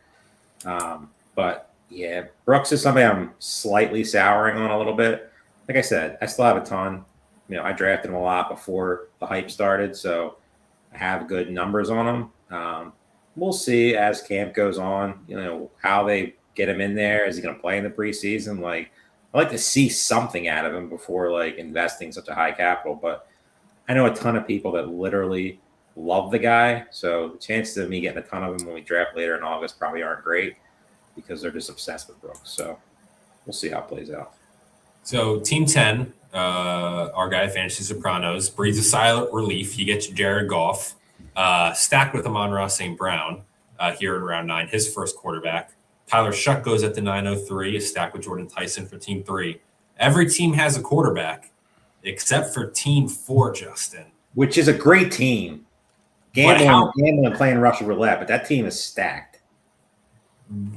But yeah, Brooks is somebody I'm slightly souring on a little bit. Like I said, I still have a ton. I drafted him a lot before the hype started, so I have good numbers on him. We'll see as camp goes on, how they get him in there. Is he going to play in the preseason? I like to see something out of him before investing such a high capital. But I know a ton of people that literally love the guy, so the chances of me getting a ton of him when we draft later in August probably aren't great because they're just obsessed with Brooks. So we'll see how it plays out. So Team 10, our guy at Fantasy Sopranos, breathes a silent relief. He gets Jared Goff, stacked with Amon-Ra St. Brown here in round 9, his first quarterback. Tyler Shuck goes at the 903, is stacked with Jordan Tyson for Team 3. Every team has a quarterback except for Team 4, Justin. Which is a great team. Gambling and playing Russian roulette, but that team is stacked.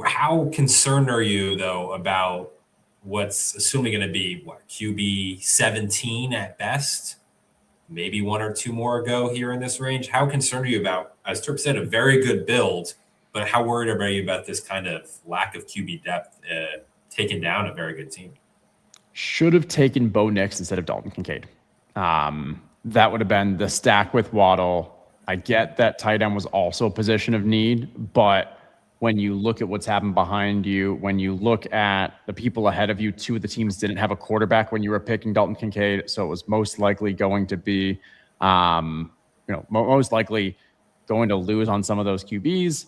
How concerned are you, though, about what's assuming going to be, QB 17 at best? Maybe 1 or 2 more go here in this range. How concerned are you about, as Terp said, a very good build, but how worried are you about this kind of lack of QB depth taken down a very good team. Should have taken Bo Nix instead of Dalton Kincaid. That would have been the stack with Waddle. I get that tight end was also a position of need, but when you look at what's happened behind you, when you look at the people ahead of you, two of the teams didn't have a quarterback when you were picking Dalton Kincaid, so it was most likely going to be, most likely going to lose on some of those QBs.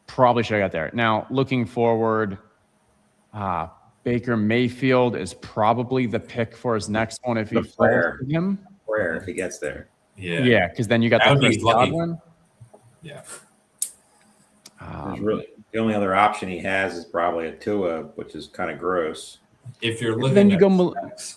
Probably should have got there. Now, looking forward, Baker Mayfield is probably the pick for his next one if he falls to him. Rare if he gets there. Yeah, because then you got the Chris Godwin. Yeah. The only other option he has is probably a Tua, which is kind of gross. If you're looking, then you go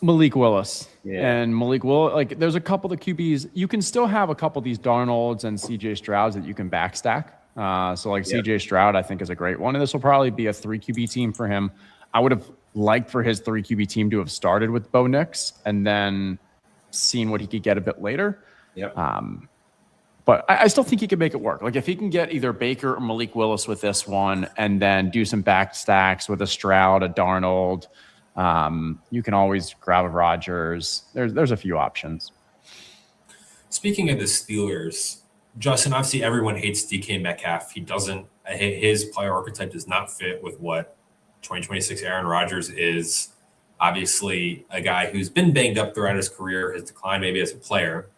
Malik Willis. Yeah. And Malik Willis, like there's a couple of QBs. You can still have a couple of these Darnolds and CJ Strouds that you can backstack. CJ Stroud, I think, is a great one. And this will probably be a 3 QB team for him. I would have liked for his 3 QB team to have started with Bo Nix and then seen what he could get a bit later. Yep. But I still think he could make it work. Like if he can get either Baker or Malik Willis with this one and then do some back stacks with a Stroud, a Darnold, you can always grab a Rodgers. There's a few options. Speaking of the Steelers, Justin, obviously everyone hates DK Metcalf. His player archetype does not fit with what 2026 Aaron Rodgers is. Obviously a guy who's been banged up throughout his career, has declined maybe as a player.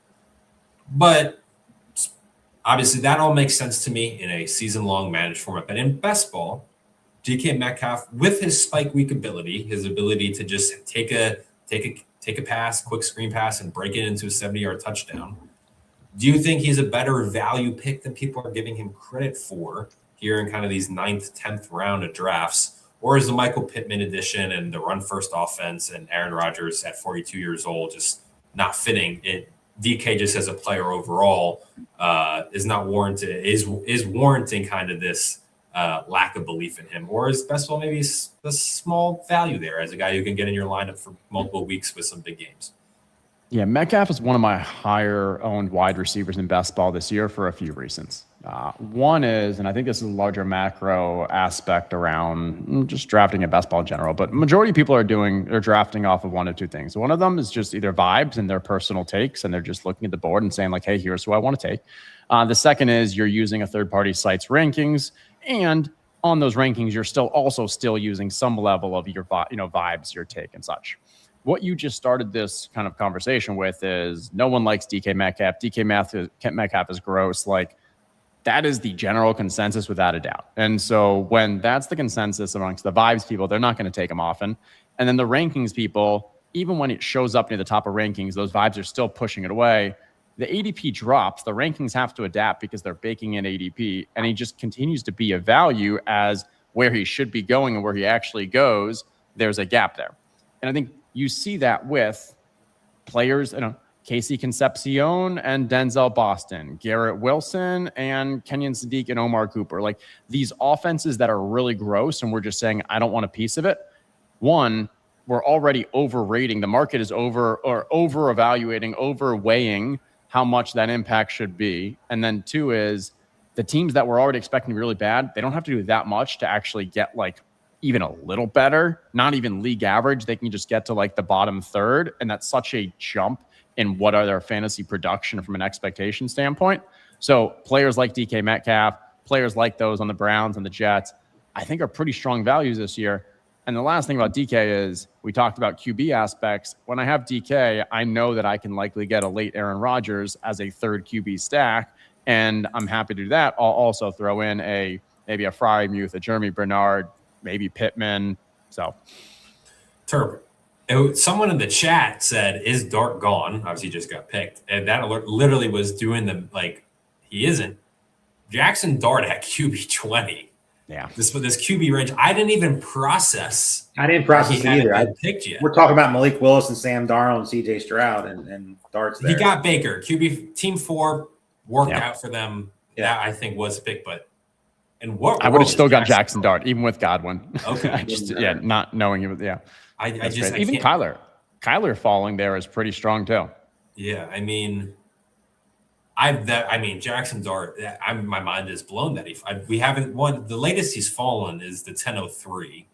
But obviously, that all makes sense to me in a season-long managed format. But in best ball, DK Metcalf, with his spike week ability, his ability to just take a pass, quick screen pass, and break it into a 70-yard touchdown, do you think he's a better value pick than people are giving him credit for here in kind of these 9th, 10th round of drafts? Or is the Michael Pittman edition and the run-first offense and Aaron Rodgers at 42 years old just not fitting it? DK just as a player overall is not warranted, is warranting kind of this lack of belief in him, or is best ball maybe a small value there as a guy who can get in your lineup for multiple weeks with some big games? Yeah, Metcalf is one of my higher owned wide receivers in best ball this year for a few reasons. One is, and I think this is a larger macro aspect around just drafting in best ball in general, but majority of people are drafting off of one of two things. One of them is just either vibes and their personal takes, and they're just looking at the board and saying like, hey, here's who I want to take. The second is you're using a third-party site's rankings, and on those rankings, you're still using some level of your vibes, your take and such. What you just started this kind of conversation with is no one likes DK Metcalf. DK Metcalf is gross. Like, that is the general consensus without a doubt. And so when that's the consensus amongst the vibes people, they're not going to take them often. And then the rankings people, even when it shows up near the top of rankings, those vibes are still pushing it away. The ADP drops, the rankings have to adapt because they're baking in ADP, and he just continues to be a value as where he should be going and where he actually goes, there's a gap there. And I think you see that with players, Casey Concepcion and Denzel Boston, Garrett Wilson and Kenyon Sadiq and Omar Cooper. Like these offenses that are really gross and we're just saying, I don't want a piece of it. One, we're already overrating. The market is over-evaluating, overweighing how much that impact should be. And then two is the teams that we're already expecting to be really bad, they don't have to do that much to actually get like even a little better, not even league average. They can just get to like the bottom third. And that's such a jump in what are their fantasy production from an expectation standpoint. So players like DK Metcalf, players like those on the Browns and the Jets, I think are pretty strong values this year. And the last thing about DK is we talked about QB aspects. When I have DK, I know that I can likely get a late Aaron Rodgers as a third QB stack, and I'm happy to do that. I'll also throw in maybe a Freiermuth, a Jeremy Bernard, maybe Pittman. So, Turp. Someone in the chat said, "Is Dart gone?" Obviously, he just got picked, and that literally was doing the like. He isn't. Jackson Dart at QB 20. Yeah, this QB range, I didn't even process. I didn't process it either. I picked yet. We're talking about Malik Willis and Sam Darnold and CJ Stroud and Dart's there. He got Baker, QB team 4, worked out for them. Yeah, that I think was a pick, but and what I would have still got Jackson Dart even with Godwin. Okay, I just not knowing it. Yeah, I even Kyler falling there is pretty strong too. Yeah, I mean. Jackson Dart. My mind is blown that we haven't won. The latest he's fallen is the 1003.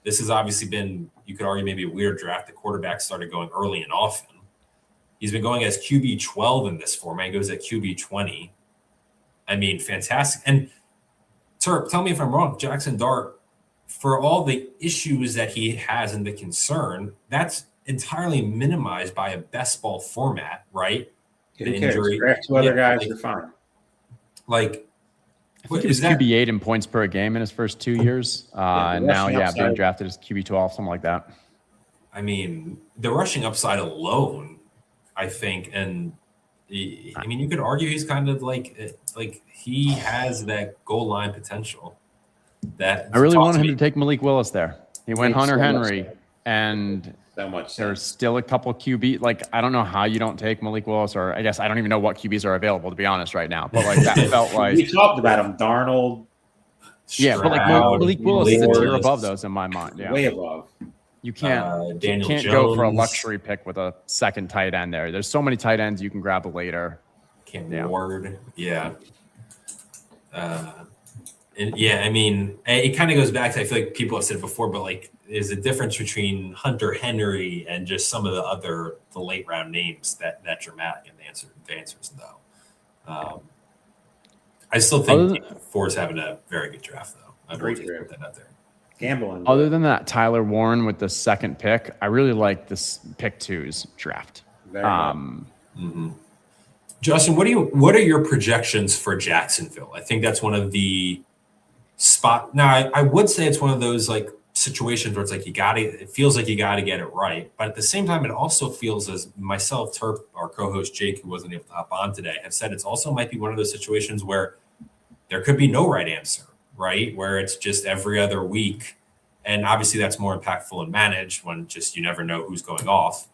This has obviously been, you could argue, maybe a weird draft. The quarterbacks started going early and often. He's been going as QB 12 in this format. He goes at QB 20. I mean, fantastic. And Terp, tell me if I'm wrong. Jackson Dart, for all the issues that he has and the concern, that's entirely minimized by a best ball format, right? Who cares? Draft two other guys, like, you're fine. Like, I think he was QB8 in points per game in his first 2 years. And now, being drafted as QB12, something like that. I mean, the rushing upside alone, I think, and I mean, you could argue he's kind of like he has that goal line potential. That I really wanted him to take Malik Willis there. He went Hunter Henry, and so much there's still a couple QB. Like, I don't know how you don't take Malik Willis, or I guess I don't even know what QBs are available, to be honest, right now. But like that felt like we talked about him, Darnold. Yeah, but like Malik Willis is a tier above those in my mind. Yeah, way above. You can't go for a luxury pick with a second tight end there. There's so many tight ends you can grab later. Ward, yeah. And yeah, I mean, it kind of goes back to, I feel like people have said before, but like, there's a difference between Hunter Henry and just some of the late round names that dramatic. And the answer is no. I still think Ford's having a very good draft, though. I'd like to put that out there. Gambling. Other than that, Tyler Warren with the second pick, I really like this pick 2's draft. Justin, what are your projections for Jacksonville? I think that's one of the spot. Now, I would say it's one of those like situations where it's like it feels like you got to get it right, but at the same time, it also feels, as myself, Terp, our co-host Jake, who wasn't able to hop on today, have said, it's also might be one of those situations where there could be no right answer. Right, where it's just every other week, and obviously that's more impactful and managed when just you never know who's going off.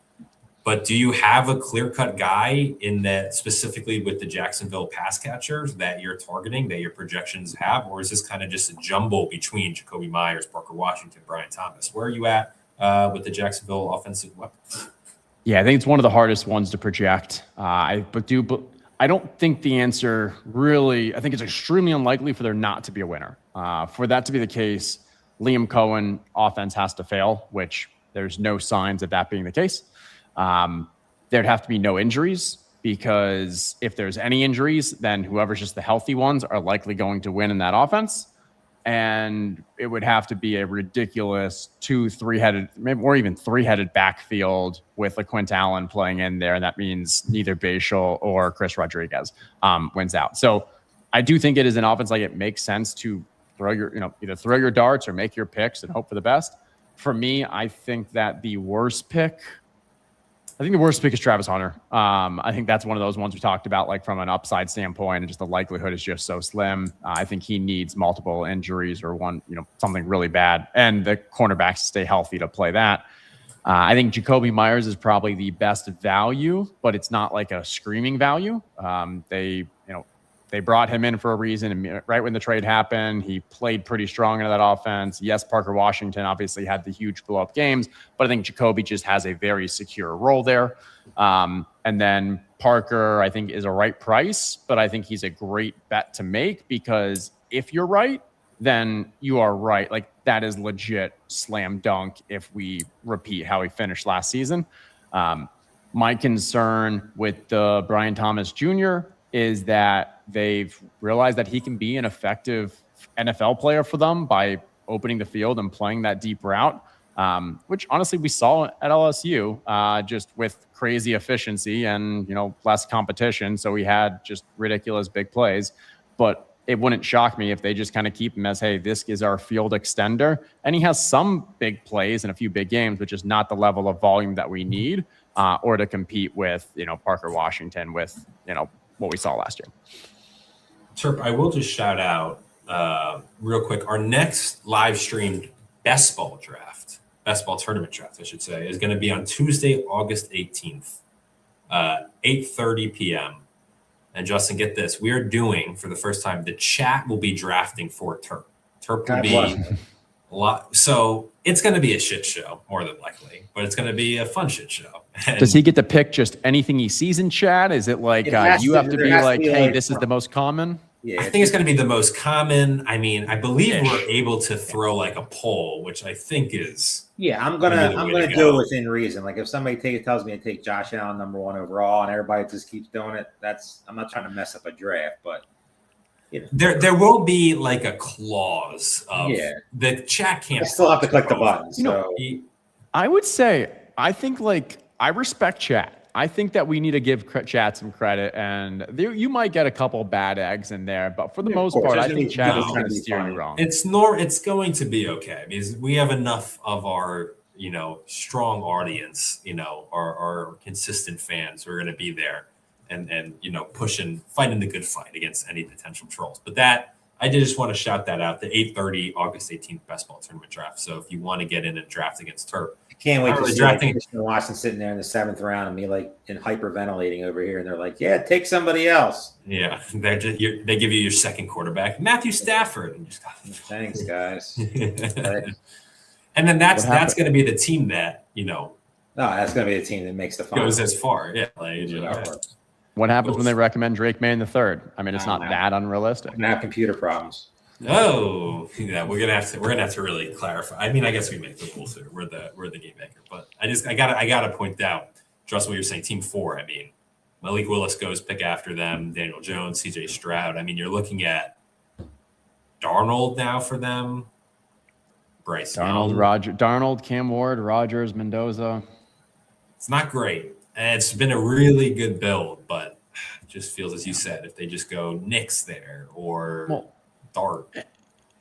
But do you have a clear-cut guy in that, specifically with the Jacksonville pass catchers, that you're targeting, that your projections have, or is this kind of just a jumble between Jacoby Myers, Parker Washington, Brian Thomas? Where are you at with the Jacksonville offensive weapons? Yeah, I think it's one of the hardest ones to project. But I don't think the answer really, I think it's extremely unlikely for there not to be a winner. For that to be the case, Liam Cohen offense has to fail, which there's no signs of that being the case. There'd have to be no injuries, because if there's any injuries, then whoever's just the healthy ones are likely going to win in that offense. And it would have to be a ridiculous 2-3-headed, maybe or even 3-headed backfield with LaQuint Allen playing in there. And that means neither Bashal or Chris Rodriguez wins out. So I do think it is an offense like it makes sense to throw your, either throw your darts or make your picks and hope for the best. For me, I think that the worst pick is Travis Hunter. I think that's one of those ones we talked about, like from an upside standpoint, and just the likelihood is just so slim. I think he needs multiple injuries or something really bad, and the cornerbacks stay healthy to play that. I think Jacoby Myers is probably the best value, but it's not like a screaming value. They brought him in for a reason, and right when the trade happened, he played pretty strong into that offense. Yes, Parker Washington obviously had the huge blow-up games, but I think Jacoby just has a very secure role there. And then Parker, I think, is a right price, but I think he's a great bet to make, because if you're right, then you are right. Like, that is legit slam dunk if we repeat how he finished last season. My concern with the Brian Thomas Jr. is that they've realized that he can be an effective NFL player for them by opening the field and playing that deep route, which honestly we saw at LSU, just with crazy efficiency and, less competition. So we had just ridiculous big plays, but it wouldn't shock me if they just kind of keep him as, hey, this is our field extender. And he has some big plays and a few big games, but just not the level of volume that we need, or to compete with, Parker Washington with, what we saw last year. Terp, I will just shout out real quick. Our next live streamed best ball tournament draft, I should say, is going to be on Tuesday, August 18th, 8:30 p.m. And Justin, get this. We are doing, for the first time, the chat will be drafting for Terp. Terp will be a lot. So it's going to be a shit show, more than likely, but it's going to be a fun shit show. And does he get to pick just anything he sees in chat? Is it like you have to be like, hey, this is the most common? Yeah, I think it's going to be the most common. I mean, I believe we're able to throw like a poll, which I think is I'm gonna gonna be the I'm way gonna to do go. it within reason. Like if somebody tells me to take Josh Allen #1 overall, and everybody just keeps doing it, I'm not trying to mess up a draft, but there will be like a clause of the chat can't. I still have to click the button. I would say I think I respect chat. I think that we need to give chat some credit, and you might get a couple bad eggs in there, but for the most part, I think chat is going to steer you wrong. It's going to be okay because we have enough of our strong audience, our consistent fans who are going to be there and fighting the good fight against any potential trolls. But that I did just want to shout that out, the 8:30 August 18th Best Ball Tournament draft. So if you want to get in and draft against Terp. Can't wait to see Christian Watson sitting there in the 7th round and me in hyperventilating over here, and they're like, "Yeah, take somebody else." Yeah, they give you your second quarterback, Matthew Stafford, and just thanks, guys. And then that's going to be the team that No, that's going to be the team that makes the final. Goes as far, yeah. What happens when they recommend Drake May in the 3rd? I mean, it's not that unrealistic. Not computer problems. Oh, yeah, we're gonna have to really clarify. I mean, I guess we make the rules here. We're the game maker, but I gotta point out, just what you're saying. Team 4. I mean, Malik Willis goes pick after them. Daniel Jones, C.J. Stroud. I mean, you're looking at Darnold now for them. Bryce Darnold, Cam Ward, Rodgers, Mendoza. It's not great, and it's been a really good build, but it just feels, as you said, if they just go Knicks there or Dart.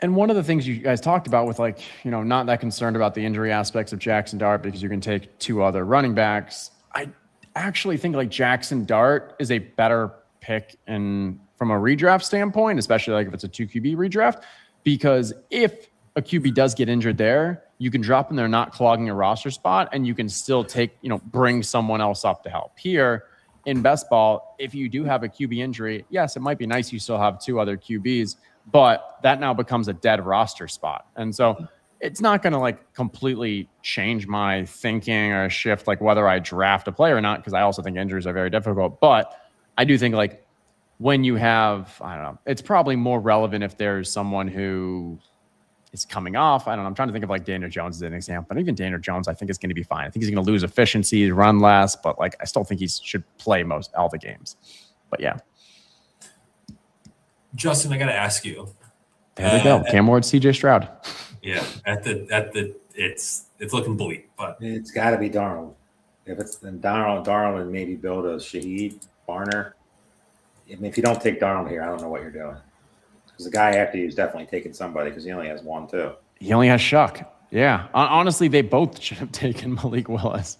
And one of the things you guys talked about with not that concerned about the injury aspects of Jackson Dart because you can take 2 other running backs. I actually think Jackson Dart is a better pick from a redraft standpoint, especially if it's a 2 QB redraft, because if a QB does get injured there, you can drop in there not clogging a roster spot, and you can still bring someone else up to help. Here in best ball, if you do have a QB injury, yes, it might be nice you still have 2 other QBs, but that now becomes a dead roster spot. And so it's not going to completely change my thinking or shift whether I draft a player or not, because I also think injuries are very difficult. But I do think when you have, I don't know, it's probably more relevant if there's someone who is coming off. I don't know. I'm trying to think of Daniel Jones as an example. But even Daniel Jones, I think is going to be fine. I think he's going to lose efficiency, run less, but I still think he should play all the games. But yeah. Justin, I got to ask you. There we go. Cam Ward, C.J. Stroud. Yeah, it's looking bleak, but it's got to be Darnold. If it's then Darnold, and maybe build a Shaheed Barner. I mean, if you don't take Darnold here, I don't know what you're doing. Because the guy after you is definitely taking somebody because he only has 1 too. He only has Shuck. Yeah, honestly, they both should have taken Malik Willis.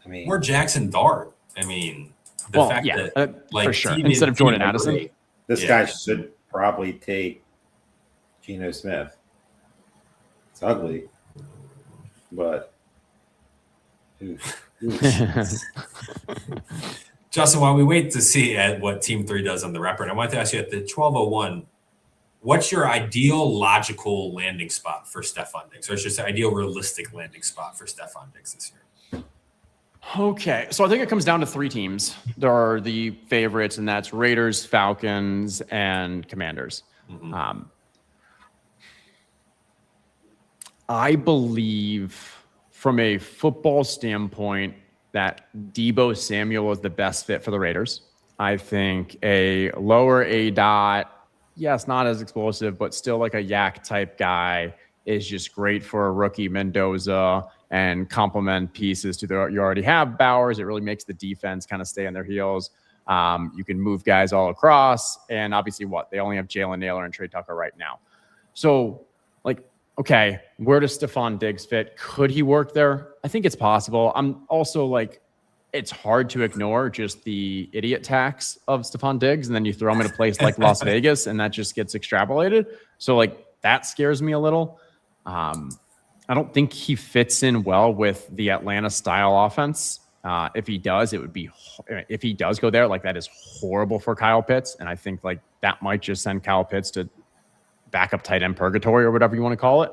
I mean, or Jackson Dart. I mean, the fact that for sure instead of Jordan Addison. This guy should probably take Geno Smith. It's ugly, but Justin, while we wait to see what Team 3 does on the wrapper, and I wanted to ask you at the 12:01, what's your ideal logical landing spot for Stephon Diggs, or should I say ideal realistic landing spot for Stephon Diggs this year? Okay, so I think it comes down to 3 teams. There are the favorites, and that's Raiders, Falcons, and Commanders. Mm-hmm. I believe from a football standpoint that Deebo Samuel is the best fit for the Raiders. I think a lower A-dot, yes, not as explosive, but still a yak type guy is just great for a rookie Mendoza and complement pieces to you already have Bowers. It really makes the defense kind of stay on their heels. You can move guys all across, and obviously they only have Jalen Naylor and Trey Tucker right now. So okay, where does Stephon Diggs fit? Could he work there? I think it's possible. I'm also it's hard to ignore just the idiot tax of Stephon Diggs, and then you throw him in a place like Las Vegas, and that just gets extrapolated. So that scares me a little. I don't think he fits in well with the Atlanta style offense. If he does, if he does go there, that is horrible for Kyle Pitts. And I think that might just send Kyle Pitts to backup tight end purgatory or whatever you want to call it.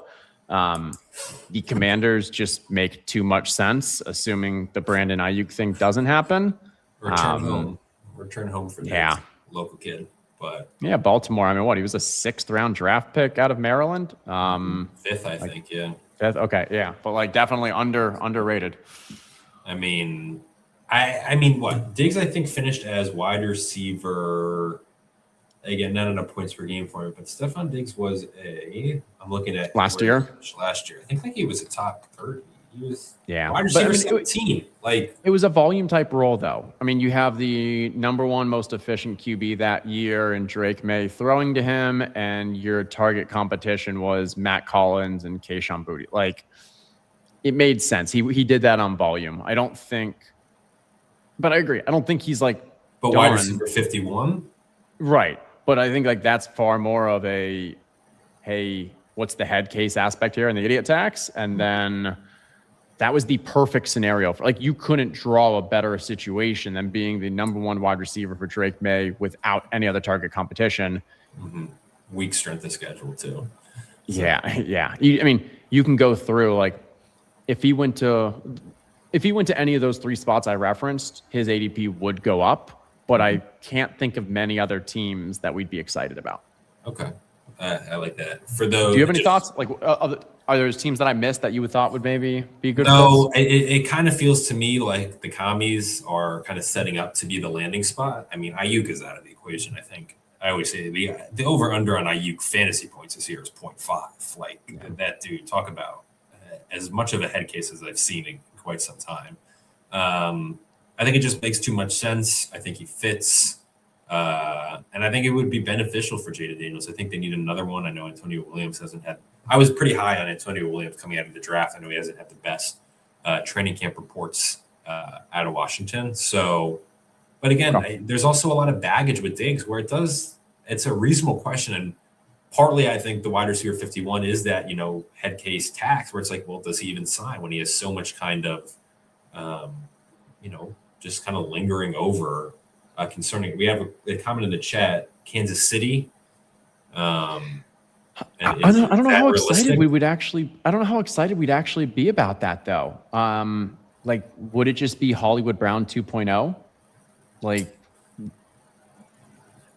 The Commanders just make too much sense, assuming the Brandon Ayuk thing doesn't happen. Return home for the local kid. But yeah, Baltimore. I mean, what? He was a 6th round draft pick out of Maryland. 5th, I think. Yeah. 5th. Okay, yeah, but like definitely underrated. I mean, I mean, what Diggs I think finished as wide receiver. Again, not enough points per game for him, but Stephon Diggs was I'm looking at last year. Last year, I think he was a top 30. He was But, wide receiver I mean, 17. It was a volume type role, though. I mean, you have the #1 most efficient QB that year and Drake May throwing to him, and your target competition was Matt Collins and Kayshon Boutte. Like, it made sense. He did that on volume. I don't think, but I agree. I don't think he's like, but wide receiver 51, right? But I think like that's far more of a, hey, what's the head case aspect here and the idiot tax, and then. That was the perfect scenario for like you couldn't draw a better situation than being the #1 wide receiver for Drake May without any other target competition. Weak strength of schedule too. So. Yeah. I mean, you can go through like if he went to any of those 3 spots I referenced, his ADP would go up. But I can't think of many other teams that we'd be excited about. Okay, I like that. For those, do you have any thoughts? Like, are there teams that I missed that you would thought would maybe be good? No, it kind of feels to me like the commies are kind of setting up to be the landing spot. I mean, Ayuk is out of the equation. I think I always say the over under on Ayuk fantasy points this year is 0.5. Like that dude, talk about as much of a head case as I've seen in quite some time. I think it just makes too much sense. I think he fits. And I think it would be beneficial for Jada Daniels. I think they need another one. I know Antonio Williams hasn't had. I was pretty high on Antonio Williams coming out of the draft. I know he hasn't had the best training camp reports out of Washington. So, but again, there's also a lot of baggage with Diggs where it's a reasonable question. And partly I think the wide receiver 51 is that, head case tax where it's like, well, does he even sign when he has so much kind of, just kind of lingering over concerning. We have a comment in the chat, Kansas City. I don't know how excited we would actually. I don't know how excited we'd actually be about that, though. Like, would it just be Hollywood Brown 2.0? Like,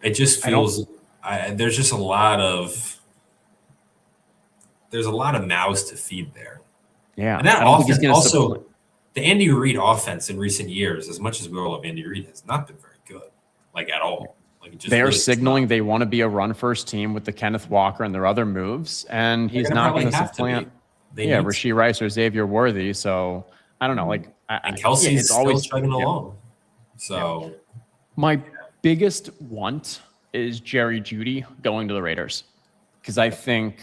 it just feels. There's just a lot of mouths to feed there. Yeah, and that offense also. The Andy Reid offense in recent years, as much as we all love Andy Reid, has not been very good, like at all. They are signaling they want to be a run-first team with the Kenneth Walker and their other moves, and he's not going to supplant. Rashee Rice or Xavier Worthy. So I don't know. Like, and Kelsey's always chugging along. So my biggest want is Jerry Jeudy going to the Raiders because I think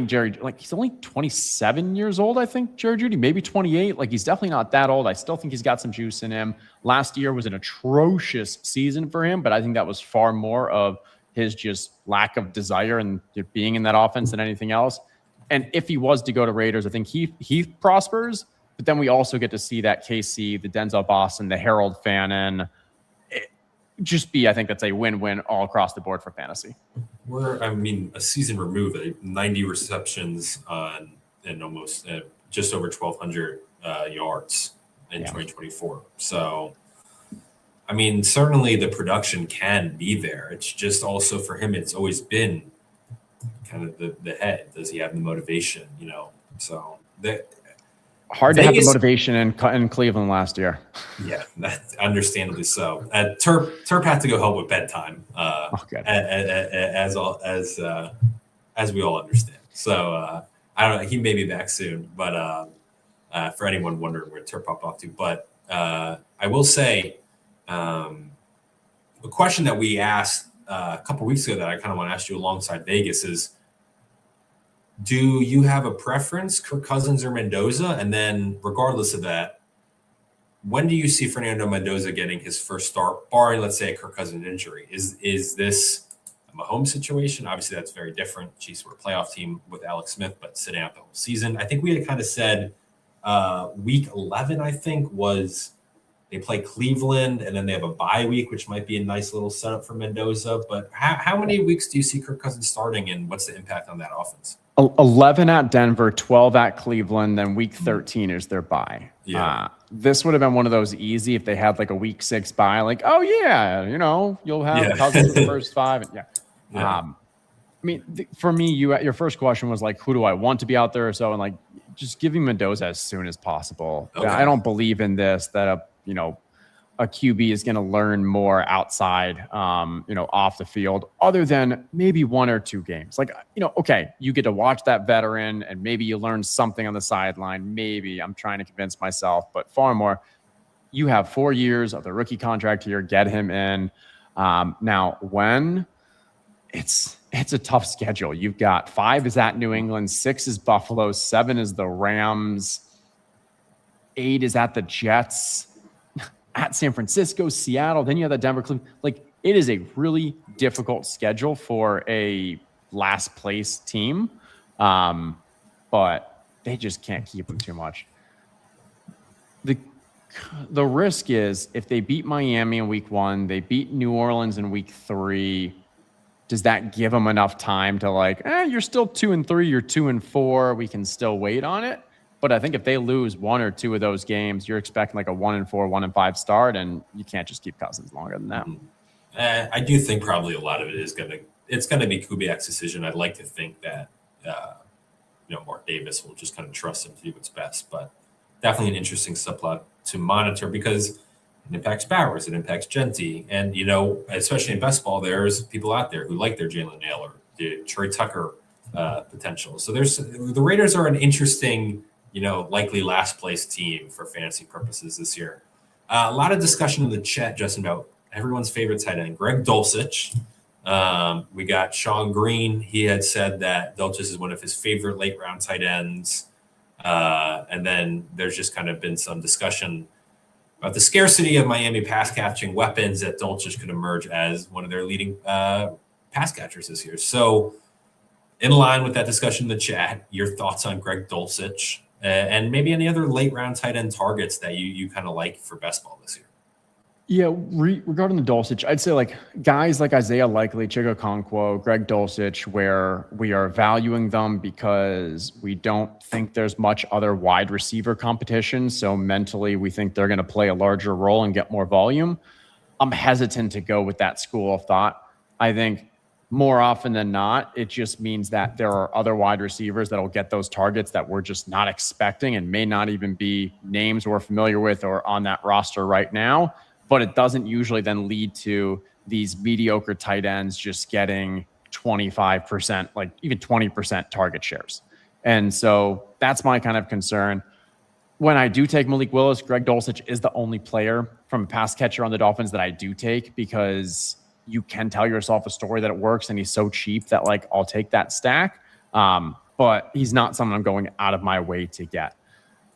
Jerry, like, he's only 27 years old. I think Jerry Jeudy, maybe 28. Like, he's definitely not that old. I still think he's got some juice in him. Last year was an atrocious season for him, but I think that was far more of his just lack of desire and being in that offense than anything else. And if he was to go to Raiders, I think he prospers. But then we also get to see that KC, the Denzel Boston, the Harold Fannin, I think that's a win-win all across the board for fantasy. We're, a season removed, 90 receptions and almost just over 1,200 yards in 2024. So, certainly the production can be there. It's just also for him, it's always been kind of the head. Does he have the motivation? So hard to have the motivation in Cleveland last year. Yeah, understandably so. Terp had to go help with bedtime, as we all understand. So I don't know. He may be back soon, but for anyone wondering where Terp popped off to, but I will say a question that we asked a couple weeks ago that I kind of want to ask you alongside Vegas is, do you have a preference, Kirk Cousins or Mendoza? And then regardless of that, when do you see Fernando Mendoza getting his first start, barring, let's say, a Kirk Cousins injury? Is this a Mahomes situation? Obviously, that's very different. Chiefs were a playoff team with Alex Smith, but sitting out the whole season. I think we had kind of said week 11, I think, was they play Cleveland, and then they have a bye week, which might be a nice little setup for Mendoza. But how many weeks do you see Kirk Cousins starting, and what's the impact on that offense? 11 at Denver, 12 at Cleveland, then week 13 is their bye. Yeah. This would have been one of those easy if they had like a week 6 bye, like, oh yeah, you'll have Cousins for the first 5. Yeah. I mean, for me, your first question was like, who do I want to be out there or so? And like, just giving Mendoza as soon as possible. Okay. I don't believe in this, that a QB is going to learn more outside, off the field, other than maybe 1 or 2 games. Like, okay, you get to watch that veteran and maybe you learn something on the sideline. Maybe I'm trying to convince myself, but far more, you have 4 years of the rookie contract here, get him in. Now, when it's a tough schedule. You've got 5 is at New England, 6 is Buffalo, 7 is the Rams, 8 is at the Jets, at San Francisco, Seattle, then you have the Denver, Cleveland. Like, it is a really difficult schedule for a last place team, but they just can't keep them too much. The risk is if they beat Miami in week 1, they beat New Orleans in week 3. Does that give them enough time to like, you're still 2-3, you're 2-4, we can still wait on it? But I think if they lose 1 or 2 of those games, you're expecting like a 1-4, 1-5 start, and you can't just keep Cousins longer than that. I do think probably a lot of it is it's gonna be Kubiak's decision. I'd like to think that Mark Davis will just kind of trust him to do what's best, but definitely an interesting subplot to monitor because it impacts Bowers, it impacts Genty, and especially in best ball, there's people out there who like their Jalen Naylor, the Trey Tucker potential. So the Raiders are an interesting, likely last place team for fantasy purposes this year. A lot of discussion in the chat, Justin, about everyone's favorite tight end, Greg Dulcich. We got Sean Green. He had said that Dulcich is one of his favorite late round tight ends. And then there's just kind of been some discussion about the scarcity of Miami pass catching weapons, that Dulcich could emerge as one of their leading pass catchers this year. So in line with that discussion in the chat, your thoughts on Greg Dulcich and maybe any other late round tight end targets that you kind of like for best ball this year? Yeah, regarding the Dulcich, I'd say like guys like Isaiah Likely, Chigokonkwo, Greg Dulcich, where we are valuing them because we don't think there's much other wide receiver competition. So mentally, we think they're going to play a larger role and get more volume. I'm hesitant to go with that school of thought. I think more often than not, it just means that there are other wide receivers that will get those targets that we're just not expecting and may not even be names we're familiar with or on that roster right now. But it doesn't usually then lead to these mediocre tight ends just getting 25%, like even 20% target shares. And so that's my kind of concern. When I do take Malik Willis, Greg Dulcich is the only player from a pass catcher on the Dolphins that I do take because you can tell yourself a story that it works and he's so cheap that like I'll take that stack. But he's not someone I'm going out of my way to get.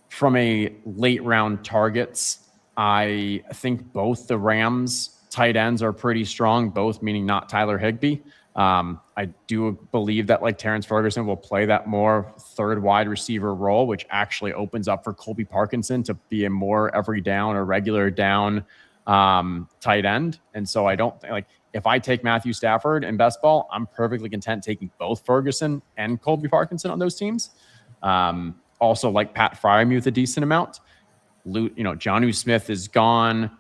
From a late round targets, I think both the Rams tight ends are pretty strong, both meaning not Tyler Higbee. I do believe that like Terrence Ferguson will play that more third wide receiver role, which actually opens up for Colby Parkinson to be a more every down or regular down tight end. And so I don't think like if I take Matthew Stafford in best ball, I'm perfectly content taking both Ferguson and Colby Parkinson on those teams. Also like Pat Freiermuth a decent amount. Jonnu Smith is gone.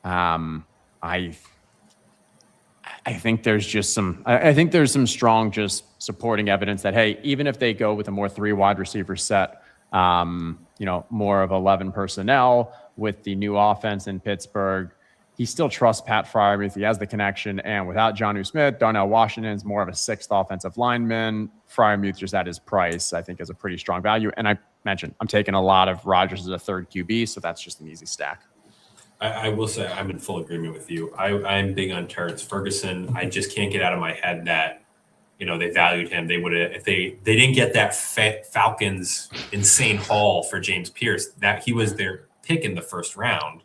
I think there's just some strong just supporting evidence that, hey, even if they go with a more 3 wide receiver set, more of 11 personnel with the new offense in Pittsburgh, he still trusts Pat Freiermuth. He has the connection. And without Jonnu Smith, Darnell Washington is more of a 6th offensive lineman. Freiermuth just at his price, I think, is a pretty strong value. And I mentioned I'm taking a lot of Rodgers as a 3rd QB, so that's just an easy stack. I will say I'm in full agreement with you. I'm big on Terrence Ferguson. I just can't get out of my head that they valued him. They would have if they didn't get that Falcons insane haul for James Pierce, that he was their pick in the 1st round,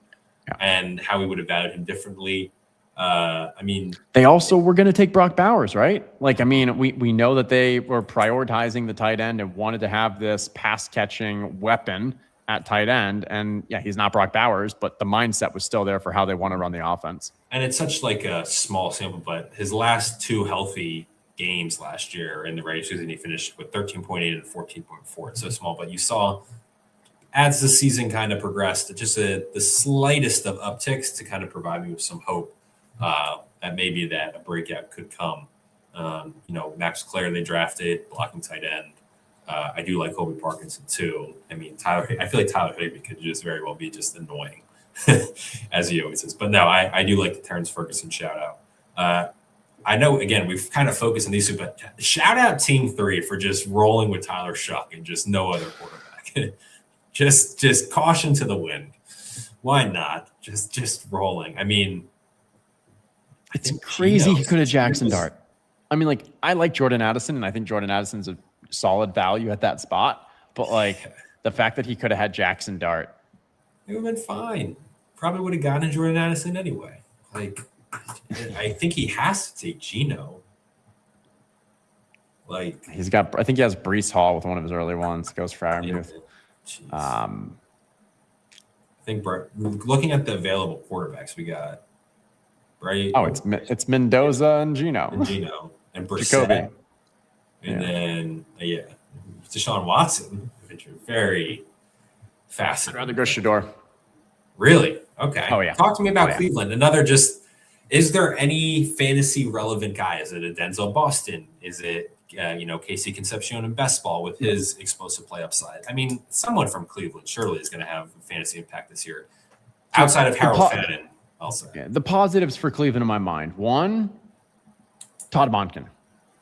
and how we would have valued him differently. They also were going to take Brock Bowers, right? We know that they were prioritizing the tight end and wanted to have this pass catching weapon at tight end. And yeah, he's not Brock Bowers, but the mindset was still there for how they want to run the offense. And it's such like a small sample, but his last 2 healthy games last year in the regular season. He finished with 13.8 and 14.4. It's so small, but you saw as the season kind of progressed, just the slightest of upticks to kind of provide me with some hope that maybe that a breakout could come. Max Clare they drafted, blocking tight end. I do like Colby Parkinson too. I mean, I feel like Tyler Higbee could just very well be just annoying, as he always is. But no, I do like the Terrence Ferguson shout out. I know, again, we've kind of focused on these two, but shout out Team 3 for just rolling with Tyler Shuck and just no other quarterback. just caution to the wind. Why not? Just rolling. I mean, it's crazy he could have Jackson Dart. I mean, like, I like Jordan Addison, and I think Jordan Addison's a solid value at that spot. But, like, the fact that he could have had Jackson Dart. It would have been fine. Probably would have gotten Jordan Addison anyway. Like, I think he has to take Geno. Like, I think he has Breece Hall with one of his early ones. Goes for Freiermuth. I think looking at the available quarterbacks we got, right? Oh, it's Mendoza and Geno. And Brissett. Jacoby. And then Deshaun Watson, which are very fascinating. I'd rather go Shador. Really? Okay. Oh, yeah. Talk to me about Cleveland. Is there any fantasy relevant guy? Is it a Denzel Boston? Is it, Casey Concepcion in Best Ball with his explosive play upside? I mean, someone from Cleveland surely is going to have a fantasy impact this year. Outside of Harold Fadden, also. Yeah, the positives for Cleveland in my mind. One, Todd Monken.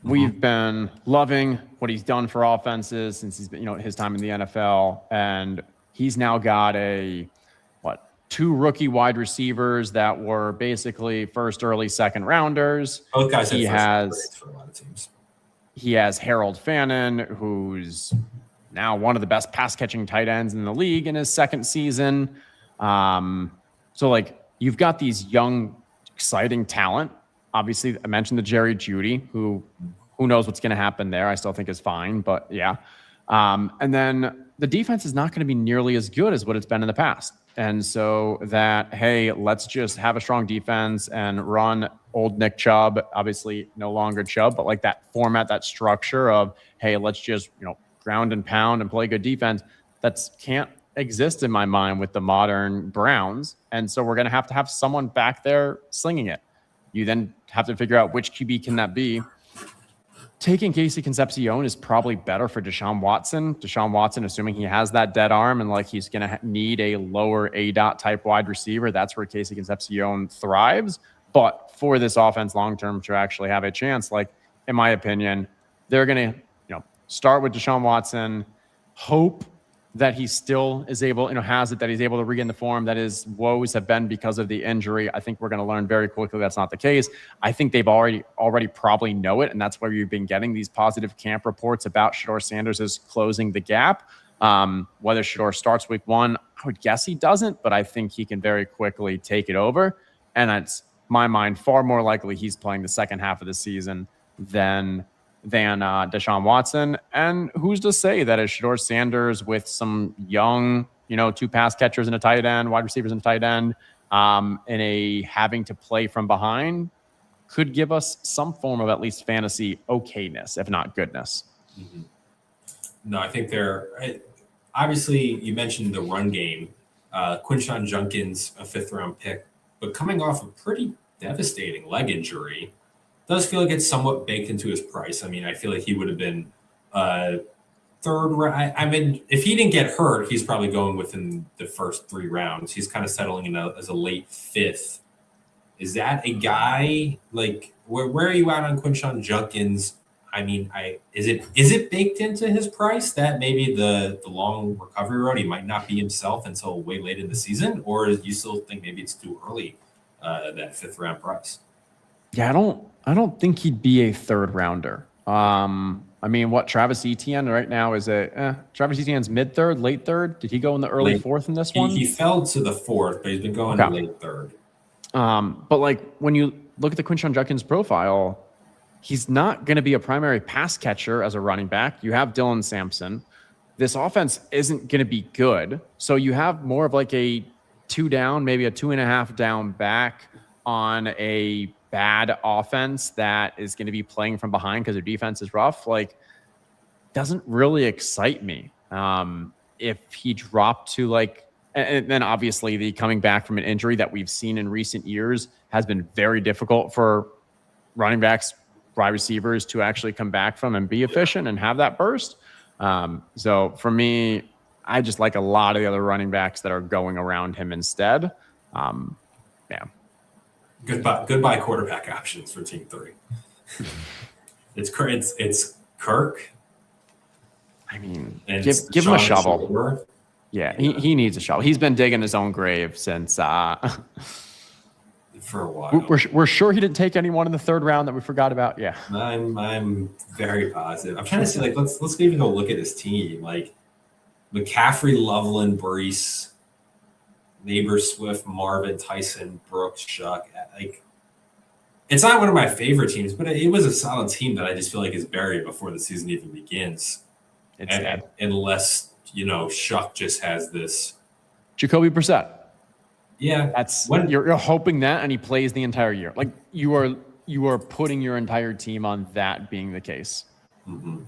We've been loving what he's done for offenses since he's been, his time in the NFL. And he's now got two rookie wide receivers that were basically first, early, second rounders. Both guys for a lot of teams. He has Harold Fannin, who's now one of the best pass-catching tight ends in the league in his second season. So, you've got these young, exciting talent. Obviously, I mentioned the Jerry Jeudy, who knows what's going to happen there. I still think is fine, but yeah. And then the defense is not going to be nearly as good as what it's been in the past. And so let's just have a strong defense and run old Nick Chubb, obviously no longer Chubb, but that format, that structure of, hey, let's just, ground and pound and play good defense. That can't exist in my mind with the modern Browns. And so we're going to have someone back there slinging it. You then have to figure out which QB can that be. Taking Casey Concepcion is probably better for Deshaun Watson. Deshaun Watson, assuming he has that dead arm and he's going to need a lower A-dot type wide receiver, that's where Casey Concepcion thrives. But for this offense long-term to actually have a chance, in my opinion, they're going to, start with Deshaun Watson, hope that he still is able, that he's able to regain the form that his woes have been because of the injury. I think we're going to learn very quickly that's not the case. I think they've already probably know it, and that's where you've been getting these positive camp reports about Shedeur Sanders is closing the gap. Whether Shedeur starts week 1, I would guess he doesn't, but I think he can very quickly take it over. And it's, my mind, far more likely he's playing the second half of the season than Deshaun Watson. And who's to say that a Shedeur Sanders with some young, 2 pass catchers and a tight end, wide receivers and a tight end, in a having to play from behind could give us some form of at least fantasy okayness, if not goodness. Mm-hmm. No, I think obviously you mentioned the run game. Quinshon Judkins, a 5th-round pick, but coming off a pretty devastating leg injury, does feel like it's somewhat baked into his price. I mean, I feel like he would have been third round. I mean, if he didn't get hurt, he's probably going within the first 3 rounds. He's kind of settling in as a late 5th. Is that a guy where are you at on Quinshon Judkins? I mean, is it baked into his price that maybe the long recovery road he might not be himself until way late in the season, or do you still think maybe it's too early that 5th round price? Yeah, I don't think he'd be a 3rd rounder. I mean, Travis Etienne right now is Travis Etienne's mid-3rd, late 3rd. Did he go in the early 4th in this one? He fell to the 4th, but he's been going late 3rd. But when you look at the Quinshon Judkins profile, he's not going to be a primary pass catcher as a running back. You have Dylan Sampson. This offense isn't going to be good. So you have more of a 2 down, maybe a 2.5 down back on a bad offense that is going to be playing from behind because their defense is rough, like, doesn't really excite me. If he dropped to like, and then obviously the coming back from an injury that we've seen in recent years has been very difficult for running backs, wide receivers to actually come back from and be efficient and have that burst. So for me, I just like a lot of the other running backs that are going around him instead. Yeah. Goodbye quarterback options for Team 3. It's Kirk. I mean, And give him a shovel. Shore. Yeah, he needs a shovel. He's been digging his own grave since For a while. we're sure he didn't take anyone in the third round that we forgot about. Yeah, I'm very positive. I'm trying to see, like, let's even go look at his team. Like McCaffrey, Loveland, Brees, Neighbor, Swift, Marvin, Tyson, Brooks, Shuck. Like, it's not one of my favorite teams, but it was a solid team that I just feel like is buried before the season even begins. Unless, Shuck just has this. Jacoby Brissett. Yeah, that's you're hoping that, and he plays the entire year. Like, you are putting your entire team on that being the case. Mm-hmm.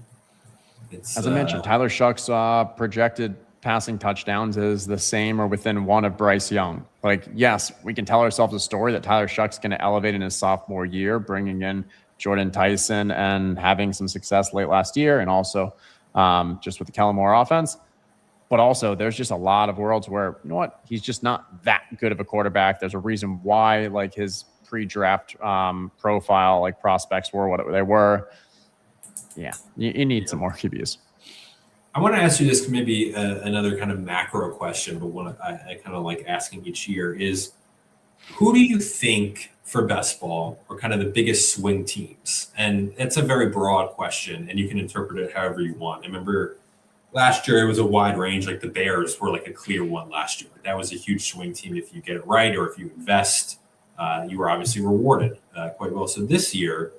As I mentioned, Tyler Shuck's projected passing touchdowns is the same or within one of Bryce Young. Like, yes, we can tell ourselves a story that Tyler Shuck's going to elevate in his sophomore year, bringing in Jordan Tyson and having some success late last year, and also just with the Kellen Moore offense. But also, there's just a lot of worlds where, he's just not that good of a quarterback. There's a reason why, like, his pre-draft profile, like, prospects were what they were. Yeah, you need some more QBs. I want to ask you this, maybe another kind of macro question, but one I kind of like asking each year is, who do you think for best ball are kind of the biggest swing teams? And it's a very broad question, and you can interpret it however you want. I remember last year it was a wide range. Like, the Bears were like a clear one last year. That was a huge swing team. If you get it right or if you invest, you were obviously rewarded quite well. So this year,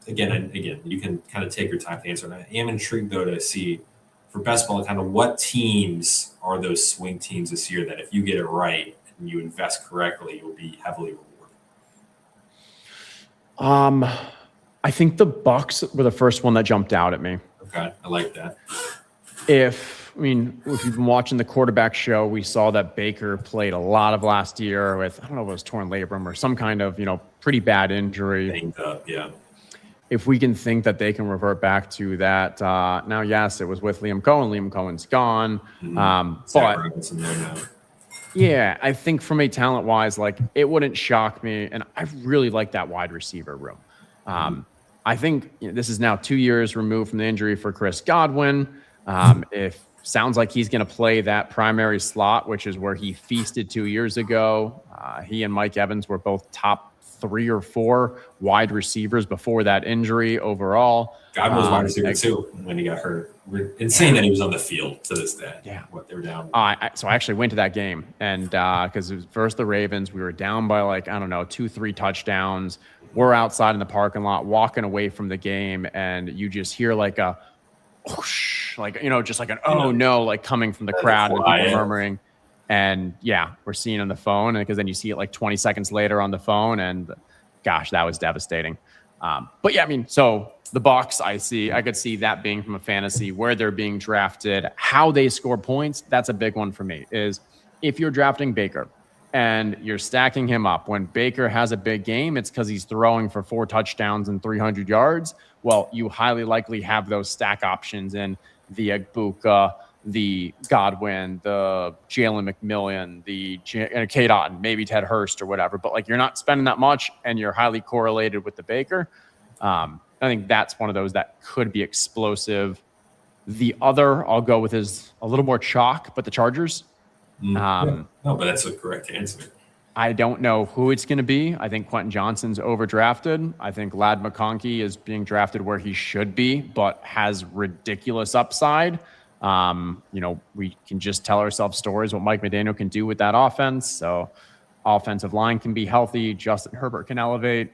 again, you can kind of take your time to answer. And I am intrigued, though, to see for best ball kind of what teams are those swing teams this year that if you get it right and you invest correctly, you'll be heavily rewarded. I think the Bucks were the first one that jumped out at me. Okay, I like that. If you've been watching the quarterback show, we saw that Baker played a lot of last year with, I don't know if it was torn labrum or some kind of, pretty bad injury. Banged up, yeah. If we can think that they can revert back to that, now, yes, it was with Liam Cohen. Liam Cohen's gone. But yeah, I think from a talent-wise, like, it wouldn't shock me. And I really like that wide receiver room. I think this is now 2 years removed from the injury for Chris Godwin. If sounds like he's going to play that primary slot, which is where he feasted 2 years ago. He and Mike Evans were both top 3 or 4 wide receivers before that injury overall. Godwin was wide receiver too when he got hurt. Insane that he was on the field to this day. Yeah. What they were down. So I actually went to that game, and because it was versus the Ravens, we were down by 2-3 touchdowns. We're outside in the parking lot walking away from the game, and you just hear like a whoosh, just like an oh no, like coming from the crowd and people murmuring. And yeah, we're seeing on the phone, and because then you see it like 20 seconds later on the phone, and gosh, that was devastating. But yeah, so the Bucs, I could see that being from a fantasy where they're being drafted, how they score points. That's a big one for me. Is if you're drafting Baker and you're stacking him up when Baker has a big game, it's because he's throwing for 4 touchdowns and 300 yards. Well, you highly likely have those stack options in the Egbuka, the Godwin, the Jalen McMillan, the Kate Otten, maybe Ted Hurst or whatever. But you're not spending that much, and you're highly correlated with the Baker. I think that's one of those that could be explosive. The other I'll go with is a little more chalk, but the Chargers. No, but that's a correct answer. I don't know who it's going to be. I think Quentin Johnson's overdrafted. I think Ladd McConkey is being drafted where he should be, but has ridiculous upside. We can just tell ourselves stories what Mike McDaniel can do with that offense. So offensive line can be healthy. Justin Herbert can elevate.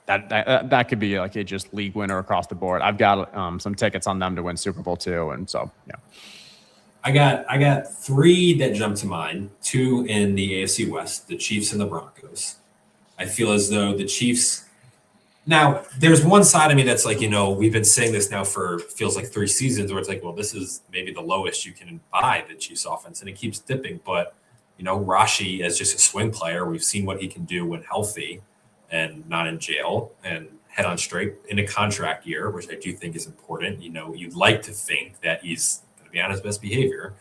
That could be like a just league winner across the board. I've got some tickets on them to win Super Bowl too. And so, yeah. I got 3 that jump to mind. 2 in the AFC West, the Chiefs and the Broncos. I feel as though the Chiefs. Now, there's one side of me that's like, we've been saying this now for feels like 3 seasons where it's like, well, this is maybe the lowest you can buy the Chiefs offense, and it keeps dipping. But, Rashi as just a swing player, we've seen what he can do when healthy and not in jail and head on straight in a contract year, which I do think is important. You'd like to think that he's going to be on his best behavior.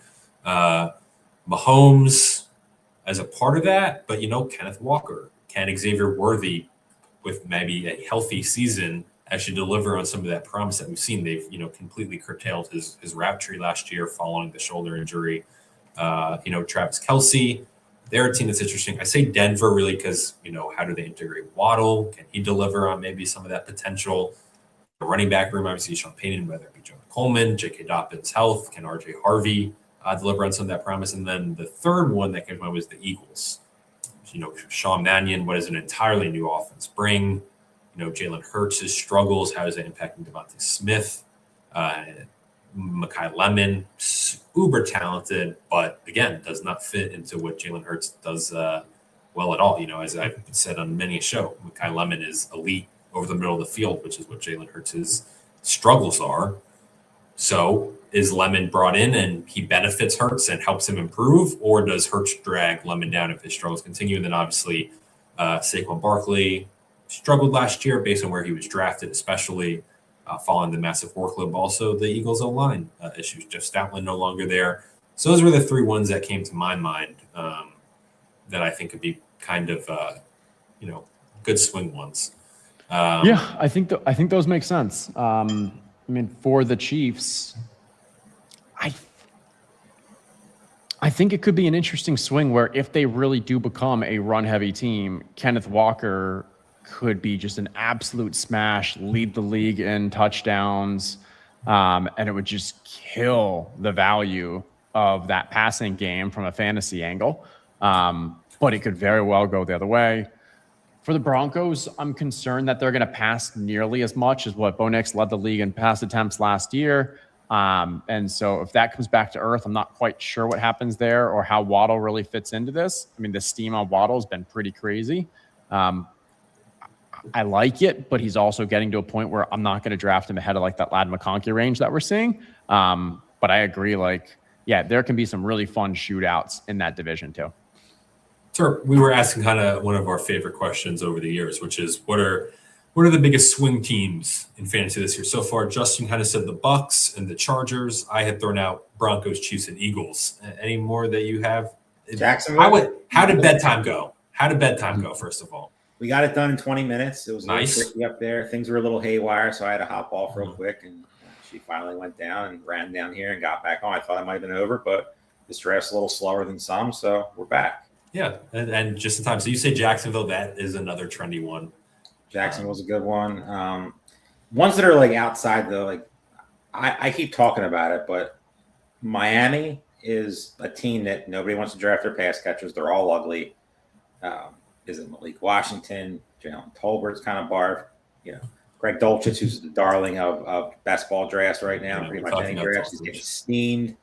Mahomes as a part of that, but, Kenneth Walker, can Xavier Worthy with maybe a healthy season actually deliver on some of that promise that we've seen. They've, completely curtailed his route tree last year following the shoulder injury. Travis Kelce, they're a team that's interesting. I say Denver really because, how do they integrate Waddle? Can he deliver on maybe some of that potential? The running back room, obviously, Sean Payton, whether it be Jonah Coleman, J.K. Dobbins' health, can R.J. Harvey deliver on some of that promise? And then the third one that came to mind was the Eagles. Sean Mannion, what does an entirely new offense bring? Jalen Hurts' struggles, how is that impacting Devontae Smith? Mekhi Lemon, uber talented, but again, does not fit into what Jalen Hurts does well at all. As I've said on many a show, Mekhi Lemon is elite over the middle of the field, which is what Jalen Hurts' struggles are. So is Lemon brought in and he benefits Hurts and helps him improve, or does Hurts drag Lemon down if his struggles continue? And then obviously Saquon Barkley struggled last year based on where he was drafted, especially following the massive workload, but also the Eagles' O-line issues. Jeff Stoutland no longer there. So those were the 3 ones that came to my mind that I think could be kind of, good swing ones. I think those make sense. For the Chiefs, I think it could be an interesting swing where if they really do become a run-heavy team, Kenneth Walker could be just an absolute smash, lead the league in touchdowns, and it would just kill the value of that passing game from a fantasy angle. But it could very well go the other way. For the Broncos, I'm concerned that they're going to pass nearly as much as what Bo Nix led the league in pass attempts last year. And so if that comes back to earth, I'm not quite sure what happens there or how Waddle really fits into this. The steam on Waddle has been pretty crazy. I like it, but he's also getting to a point where I'm not going to draft him ahead of like that Ladd McConkey range that we're seeing. But I agree, there can be some really fun shootouts in that division too. Sir, we were asking kind of one of our favorite questions over the years, which is what are the biggest swing teams in fantasy this year? So far, Justin kind of said the Bucks and the Chargers. I had thrown out Broncos, Chiefs, and Eagles. Any more that you have? Jacksonville. How did bedtime go? How did bedtime go, first of all? We got it done in 20 minutes. It was nice. Tricky up there. Things were a little haywire, so I had to hop off real quick, and she finally went down and ran down here and got back on. I thought it might have been over, but this draft's a little slower than some, so we're back. Yeah, and just in time. So you say Jacksonville, that is another trendy one. Jacksonville's a good one. Ones that are outside though, I keep talking about it, but Miami is a team that nobody wants to draft their pass catchers. They're all ugly. Is it Malik Washington? Jalen Tolbert's kind of barf. Greg Dulcich, who's the darling of best ball drafts right now. Pretty much any drafts, he's getting steamed.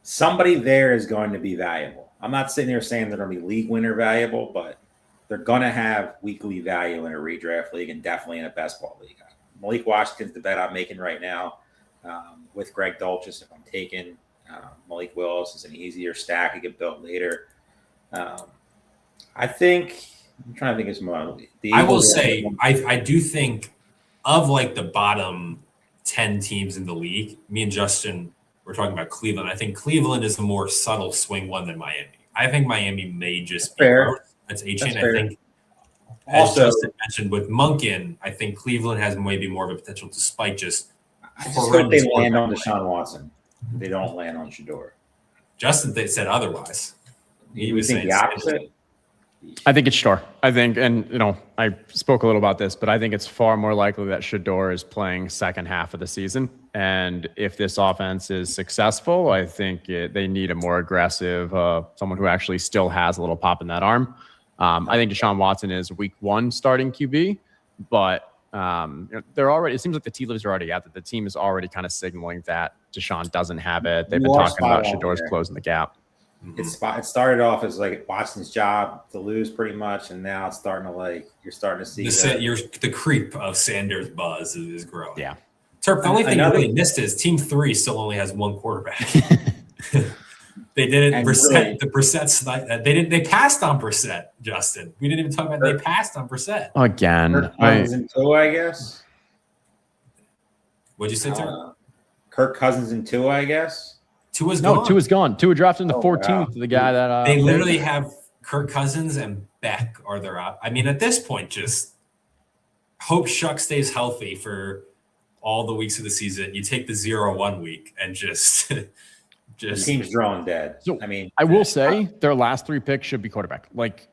Somebody there is going to be valuable. I'm not sitting there saying they're going to be league winner valuable, but they're going to have weekly value in a redraft league and definitely in a best ball league. Malik Washington's the bet I'm making right now with Greg Dulcich. If I'm taking Malik Willis, is an easier stack. He get built later. I think I'm trying to think of some more. I will say I do think of the bottom 10 teams in the league. Me and Justin were talking about Cleveland. I think Cleveland is a more subtle swing one than Miami. I think Miami may just be fair. That's I think, as Justin mentioned with Monken, I think Cleveland has maybe more of a potential despite just. I just hope they land on Deshaun Watson. They don't land on Shador. Justin said otherwise. He was saying the opposite. I think it's Shador. I think, I spoke a little about this, but I think it's far more likely that Shador is playing second half of the season. And if this offense is successful, I think they need a more aggressive, someone who actually still has a little pop in that arm. I think Deshaun Watson is week 1 starting QB, but they're already. It seems like the tea leaves are already out. That the team is already kind of signaling that Deshaun doesn't have it. They've been talking about Shador's closing the gap. It started off as like Watson's job to lose pretty much, and now it's starting to you're starting to see the creep of Sanders' buzz is growing. Yeah. Terp, the only thing you really missed is Team 3 still only has one quarterback. They didn't Brissett. They passed on Brissett, Justin. We didn't even talk about they passed on Brissett. Again. Kirk Cousins and Tua, I guess. What'd you say, Terp? Kirk Cousins and Tua, I guess. Tua's gone. Tua's gone. Tua drafted in the 14th. The guy that they literally have Kirk Cousins and Beck are their out. I mean, at this point, just hope Shuck stays healthy for all the weeks of the season. You take the 0-1 week and just the team's drawing dead. So, I mean, I will say their last 3 picks should be quarterback. Like,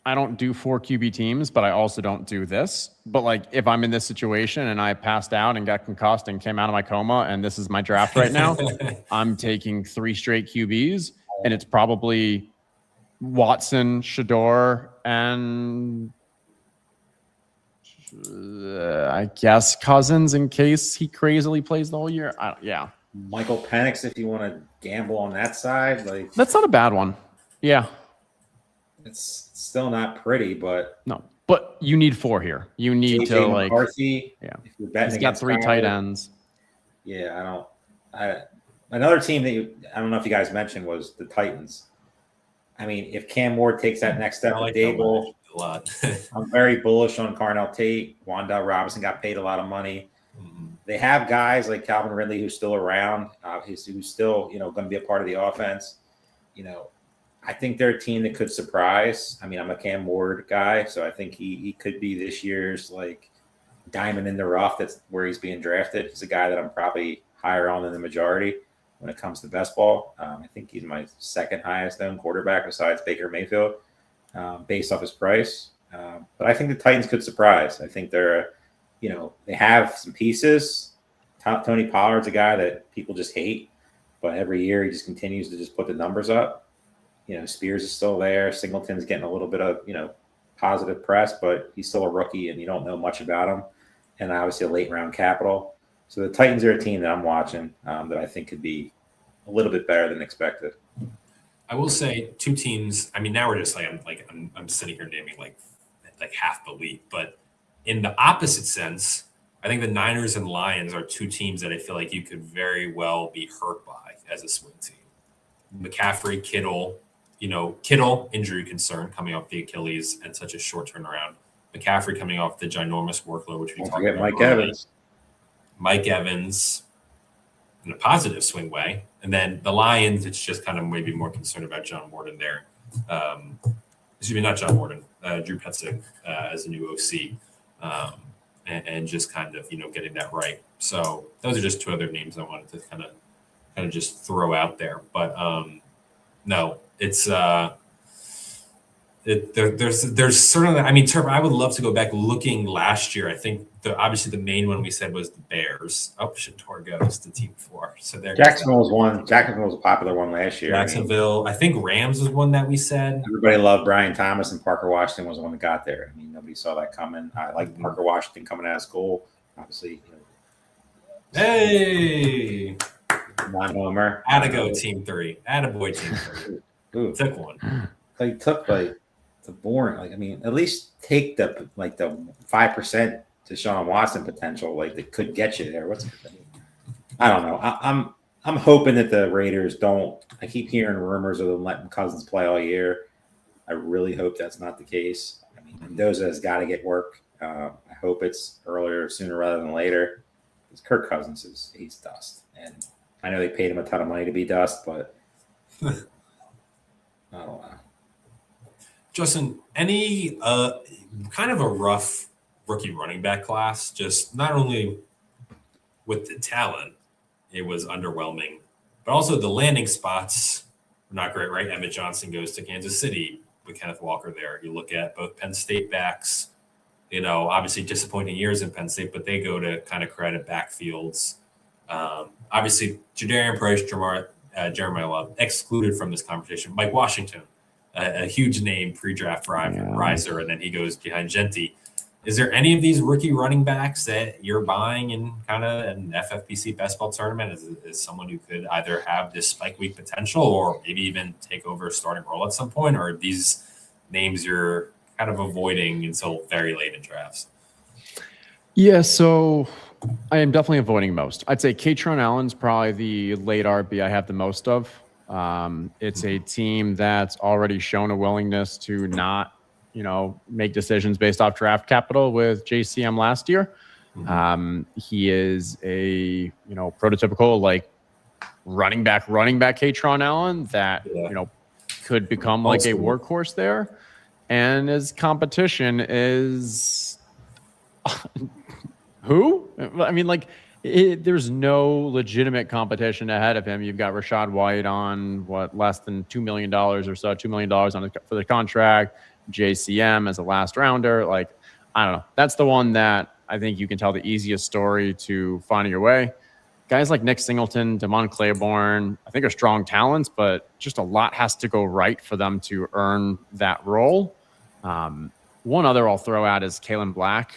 I don't do 4 QB teams, but I also don't do this. But like, if I'm in this situation and I passed out and got concussed and came out of my coma, and this is my draft right now, I'm taking 3 straight QBs, and it's probably Watson, Shador, and I guess Cousins in case he crazily plays the whole year. Yeah. Michael Penix, if you want to gamble on that side, like that's not a bad one. Yeah. It's still not pretty, but no. But you need 4 here. You need JJ to like McCarthy. Yeah. If you're betting he's got 3 tight ends. Yeah, another team that I don't know if you guys mentioned was the Titans. I mean, if Cam Ward takes that next step with Dable, a lot. I'm very bullish on Carnell Tate. Wandale Robinson got paid a lot of money. They have guys like Calvin Ridley who's still around, who's still going to be a part of the offense. I think they're a team that could surprise. I mean, I'm a Cam Ward guy, so I think he could be this year's like diamond in the rough. That's where he's being drafted. He's a guy that I'm probably higher on than the majority when it comes to best ball. I think he's my second highest owned quarterback besides Baker Mayfield, based off his price. But I think the Titans could surprise. I think they're, they have some pieces. Tony Pollard's a guy that people just hate, but every year he just continues to just put the numbers up. Spears is still there. Singleton's getting a little bit of, positive press, but he's still a rookie and you don't know much about him. And obviously a late round capital. So the Titans are a team that I'm watching that I think could be a little bit better than expected. I will say 2 teams. I mean, now we're just I'm sitting here naming like half the league, but in the opposite sense, I think the Niners and Lions are 2 teams that I feel like you could very well be hurt by as a swing team. McCaffrey, Kittle, Kittle injury concern coming off the Achilles and such a short turnaround. McCaffrey coming off the ginormous workload, which we talked about. Mike Evans. Mike Evans in a positive swing way. And then the Lions, it's just kind of maybe more concerned about John Warden there. Excuse me, not John Warden, Drew Petzing as a new OC. And just kind of, getting that right. So those are just 2 other names I wanted to kind of just throw out there. But no, it's there's certainly, I mean, Turp, I would love to go back looking last year. I think obviously the main one we said was the Bears. Oh, Shador goes to team 4. So there. Jacksonville was one. Jacksonville was a popular one last year. Jacksonville. I think Rams was one that we said. Everybody loved Brian Thomas, and Parker Washington was the one that got there. I mean, nobody saw that coming. I like Parker Washington coming out of school. Obviously. Hey. Non-homer. Atta-go team 3. Attaboy team 3. Ooh. Took one. He took the boring. At least take the 5% to Deshaun Watson potential, that could get you there. I don't know. I'm hoping that the Raiders don't. I keep hearing rumors of them letting Cousins play all year. I really hope that's not the case. I mean, Mendoza has got to get work. I hope it's sooner rather than later. Because Kirk Cousins he's dust, and I know they paid him a ton of money to be dust, but I don't know. Justin, any kind of a rough rookie running back class, just not only with the talent, it was underwhelming, but also the landing spots were not great, right? Emmett Johnson goes to Kansas City with Kenneth Walker there. You look at both Penn State backs, obviously disappointing years in Penn State, but they go to kind of credit backfields. Obviously, Jadarian Price, Jeremiah Love excluded from this conversation. Mike Washington, a huge name pre-draft riser, and then he goes behind Genti. Is there any of these rookie running backs that you're buying in kind of an FFPC Best Ball Tournament as someone who could either have this spike week potential or maybe even take over a starting role at some point? Or are these names you're kind of avoiding until very late in drafts? Yeah, so I am definitely avoiding most. I'd say Katron Allen's probably the late RB I have the most of. It's a team that's already shown a willingness to not, make decisions based off draft capital with JCM last year. He is a, prototypical like running back Katron Allen that, could become like a workhorse there. And his competition is who? I mean, there's no legitimate competition ahead of him. You've got Rashad White on less than $2 million or so, $2 million for the contract. JCM as a last rounder. I don't know. That's the one that I think you can tell the easiest story to finding your way. Guys like Nick Singleton, Damon Claiborne, I think are strong talents, but just a lot has to go right for them to earn that role. One other I'll throw out is Kalen Black.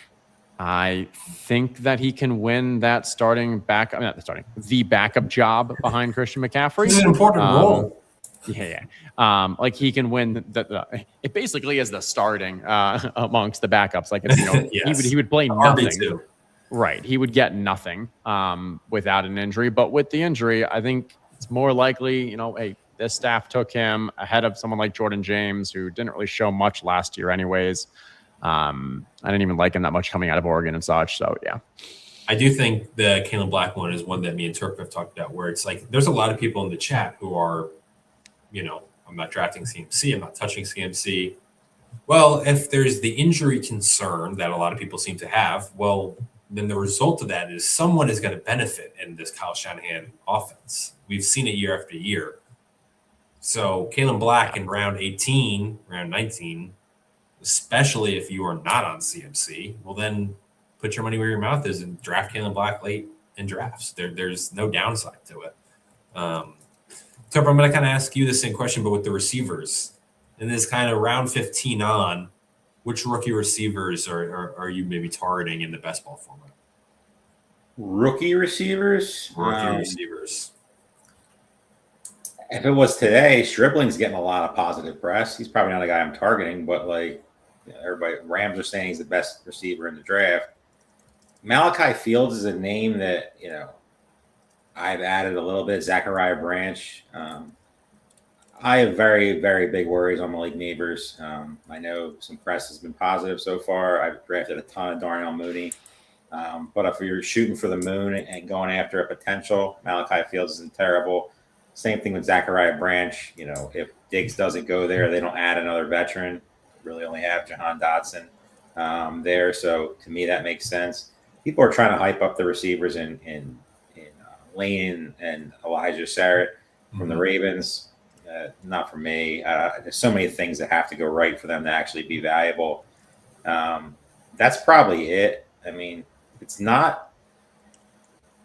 I think that he can win that the backup job behind Christian McCaffrey. It's an important role. He can win it basically is the starting amongst the backups. Yes. he would play nothing. RB2. Right. He would get nothing without an injury. But with the injury, I think it's more likely, this staff took him ahead of someone like Jordan James, who didn't really show much last year anyways. I didn't even like him that much coming out of Oregon and such. So, yeah. I do think the Kalen Black one is one that me and Turk have talked about, where it's there's a lot of people in the chat who are, I'm not drafting CMC. I'm not touching CMC. Well, if there's the injury concern that a lot of people seem to have, well, then the result of that is someone is going to benefit in this Kyle Shanahan offense. We've seen it year after year. So Kalen Black in round 18, round 19, especially if you are not on CMC, well, then put your money where your mouth is and draft Kalen Black late in drafts. There's no downside to it. Tupper, I'm going to kind of ask you the same question, but with the receivers. In this kind of round 15 on, which rookie receivers are you maybe targeting in the best ball format? Rookie receivers? Receivers. If it was today, Stribling's getting a lot of positive press. He's probably not a guy I'm targeting, but everybody, Rams are saying he's the best receiver in the draft. Malachi Fields is a name that, I've added a little bit. Zachariah Branch. I have very, very big worries on Malik Neighbors. I know some press has been positive so far. I've drafted a ton of Darnell Mooney. But if you're shooting for the moon and going after a potential, Malachi Fields isn't terrible. Same thing with Zachariah Branch. If Diggs doesn't go there, they don't add another veteran. Really only have Jahan Dotson there. So to me, that makes sense. People are trying to hype up the receivers in Lane and Elijah Sarrett from the Ravens. Not for me. There's so many things that have to go right for them to actually be valuable. That's probably it. I mean, it's not.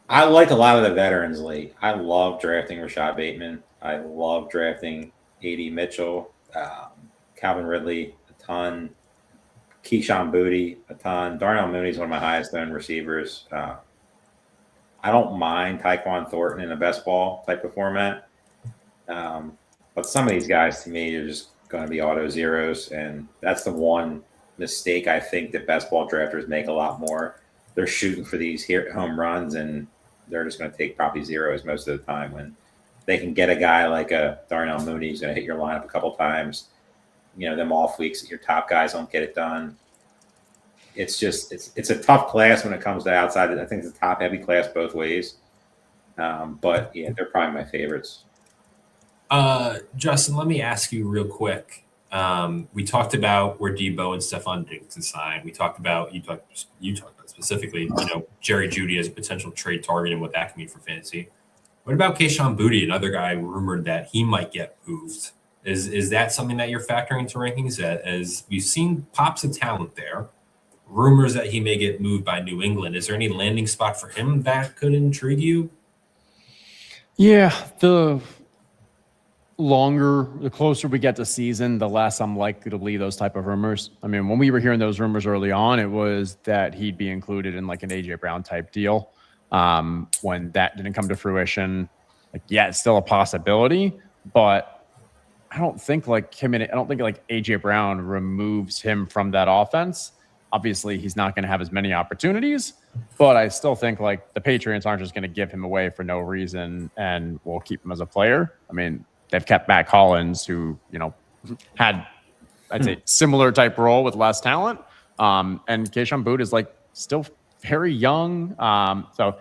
I like a lot of the veterans late. I love drafting Rashad Bateman. I love drafting A.D. Mitchell, Calvin Ridley, a ton. Keyshawn Boutte, a ton. Darnell Mooney's one of my highest owned receivers. I don't mind Tyquan Thornton in a best ball type of format. But some of these guys, to me, are just going to be auto zeros. And that's the one mistake I think that best ball drafters make a lot more. They're shooting for these home runs, and they're just going to take probably zeros most of the time when they can get a guy like a Darnell Mooney who's going to hit your lineup a couple times. Them off weeks that your top guys don't get it done. It's just it's a tough class when it comes to outside. I think it's a top heavy class both ways. But yeah, they're probably my favorites. Justin, let me ask you real quick. We talked about where Debo and Stephon Diggs can sign. We talked about you talked about specifically, Jerry Jeudy as a potential trade target and what that can mean for fantasy. What about Keyshawn Boutte, another guy rumored that he might get moved? Is that something that you're factoring into rankings? As we've seen pops of talent there, rumors that he may get moved by New England. Is there any landing spot for him that could intrigue you? Yeah, the closer we get to season, the less I'm likely to believe those type of rumors. I mean, when we were hearing those rumors early on, it was that he'd be included in like an AJ Brown type deal. When that didn't come to fruition, like, yeah, it's still a possibility, but I don't think like AJ Brown removes him from that offense. Obviously, he's not going to have as many opportunities, but I still think like the Patriots aren't just going to give him away for no reason and will keep him as a player. I mean, they've kept Matt Collins, who, had, I'd say, similar type role with less talent. And Kayshon Boutte is like still very young. So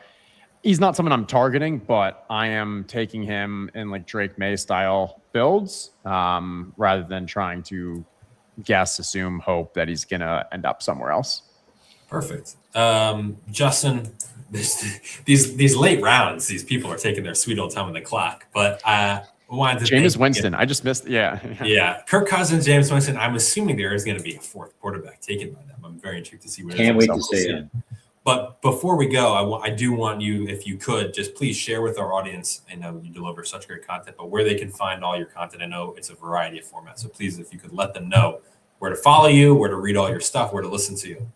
he's not someone I'm targeting, but I am taking him in like Drake May style builds rather than trying to assume, hope that he's going to end up somewhere else. Perfect. Justin, these late rounds, these people are taking their sweet old time on the clock, but wanted to Jameis Winston. I just missed. Yeah. Kirk Cousins, Jameis Winston. I'm assuming there is going to be a fourth quarterback taken by them. I'm very intrigued to see where. Can't wait to see it. But before we go, I do want you, if you could, just please share with our audience. I know you deliver such great content, but where they can find all your content. I know it's a variety of formats, so please, if you could let them know where to follow you, where to read all your stuff, where to listen to you.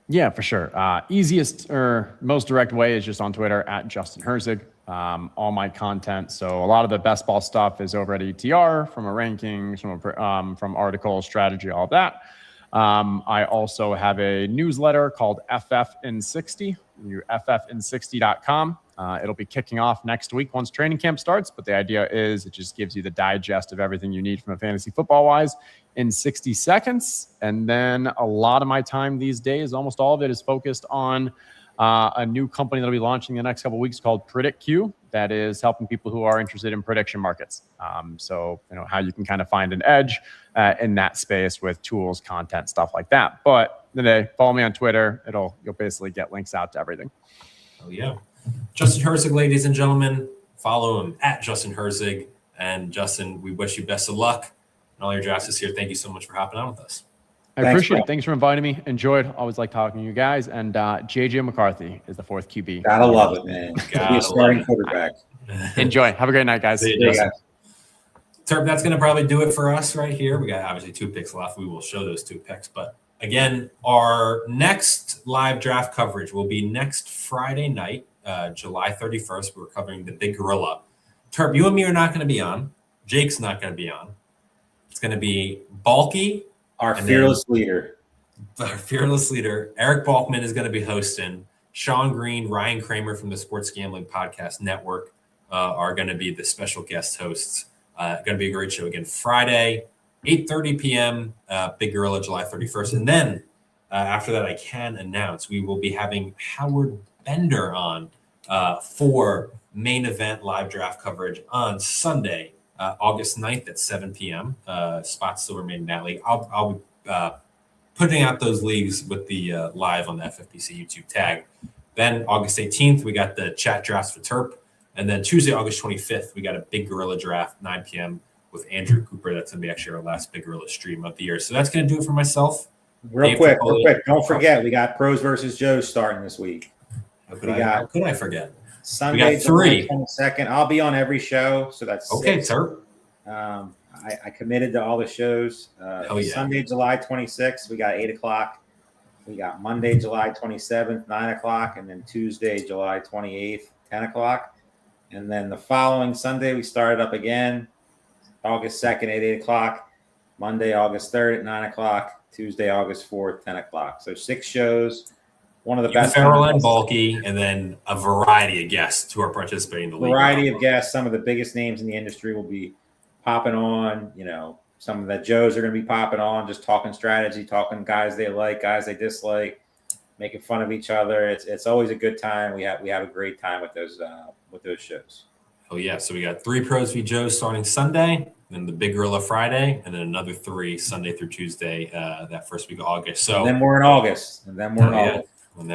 Yeah, for sure. Easiest or most direct way is just on Twitter at Justin Herzig. All my content. So a lot of the best ball stuff is over at ETR, from a rankings, from articles, strategy, all of that. I also have a newsletter called FFN60. You FFN60.com. It'll be kicking off next week once training camp starts. But the idea is it just gives you the digest of everything you need from a fantasy football wise in 60 seconds. And then a lot of my time these days, almost all of it, is focused on a new company that'll be launching in the next couple of weeks called PredictQ, that is helping people who are interested in prediction markets. So, how you can kind of find an edge in that space with tools, content, stuff like that. But today, follow me on Twitter. You'll basically get links out to everything. Oh, yeah. Justin Herzig, ladies and gentlemen, follow him at Justin Herzig. And Justin, we wish you best of luck in all your drafts this year. Thank you so much for hopping on with us. I appreciate it. Thanks for inviting me. Enjoyed. Always like talking to you guys. And JJ McCarthy is the fourth QB. Gotta love it, man. Be a starting quarterback. Enjoy. Have a great night, guys. See you, Justin. Terp, that's going to probably do it for us right here. We got obviously 2 picks left. We will show those 2 picks. But again, our next live draft coverage will be next Friday night, July 31st. We're covering the Big Gorilla. Terp, you and me are not going to be on. Jake's not going to be on. It's going to be Balky. Our fearless leader. Our fearless leader, Eric Balkman, is going to be hosting. Sean Green, Ryan Kramer from the Sports Gambling Podcast Network are going to be the special guest hosts. Going to be a great show again. Friday, 8:30 p.m., Big Gorilla, July 31st. And then after that, I can announce we will be having Howard Bender on for main event live draft coverage on Sunday, August 9th at 7 p.m. Spots still remain in that league. I'll be putting out those leagues with the live on the FFPC YouTube tag. Then August 18th, we got the chat drafts for Terp. And then Tuesday, August 25th, we got a Big Gorilla draft, 9 p.m. with Andrew Cooper. That's going to be actually our last Big Gorilla stream of the year. So that's going to do it for myself. Real quick. Don't forget, we got Pros versus Joes starting this week. How could I forget? Sunday, we got 3. July 22nd. I'll be on every show, so that's okay, 6. Terp. I committed to all the shows. Yeah. Sunday, July 26th, we got 8 o'clock. We got Monday, July 27th, 9 o'clock, and then Tuesday, July 28th, 10 o'clock. And then the following Sunday, we started up again, August 2nd at 8 o'clock, Monday, August 3rd at 9 o'clock, Tuesday, August 4th, 10 o'clock. So 6 shows. One of the best. Farrell and Bulky, and then a variety of guests who are participating in the league. Variety of guests. Some of the biggest names in the industry will be popping on. Some of the Joes are going to be popping on, just talking strategy, talking guys they like, guys they dislike, making fun of each other. It's always a good time. We have a great time with those shows. Oh yeah, so we got 3 Pros v Joes starting Sunday, then the Big Gorilla Friday, and then another 3 Sunday through Tuesday that first week of August. So and then we're in August, and then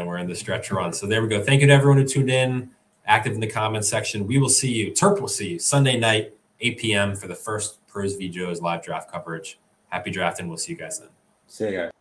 we're in the stretch run. So there we go. Thank you to everyone who tuned in, active in the comments section. We will see you. Terp will see you Sunday night, 8 p.m. for the first Pros v Joes live draft coverage. Happy drafting. We'll see you guys then. See you guys.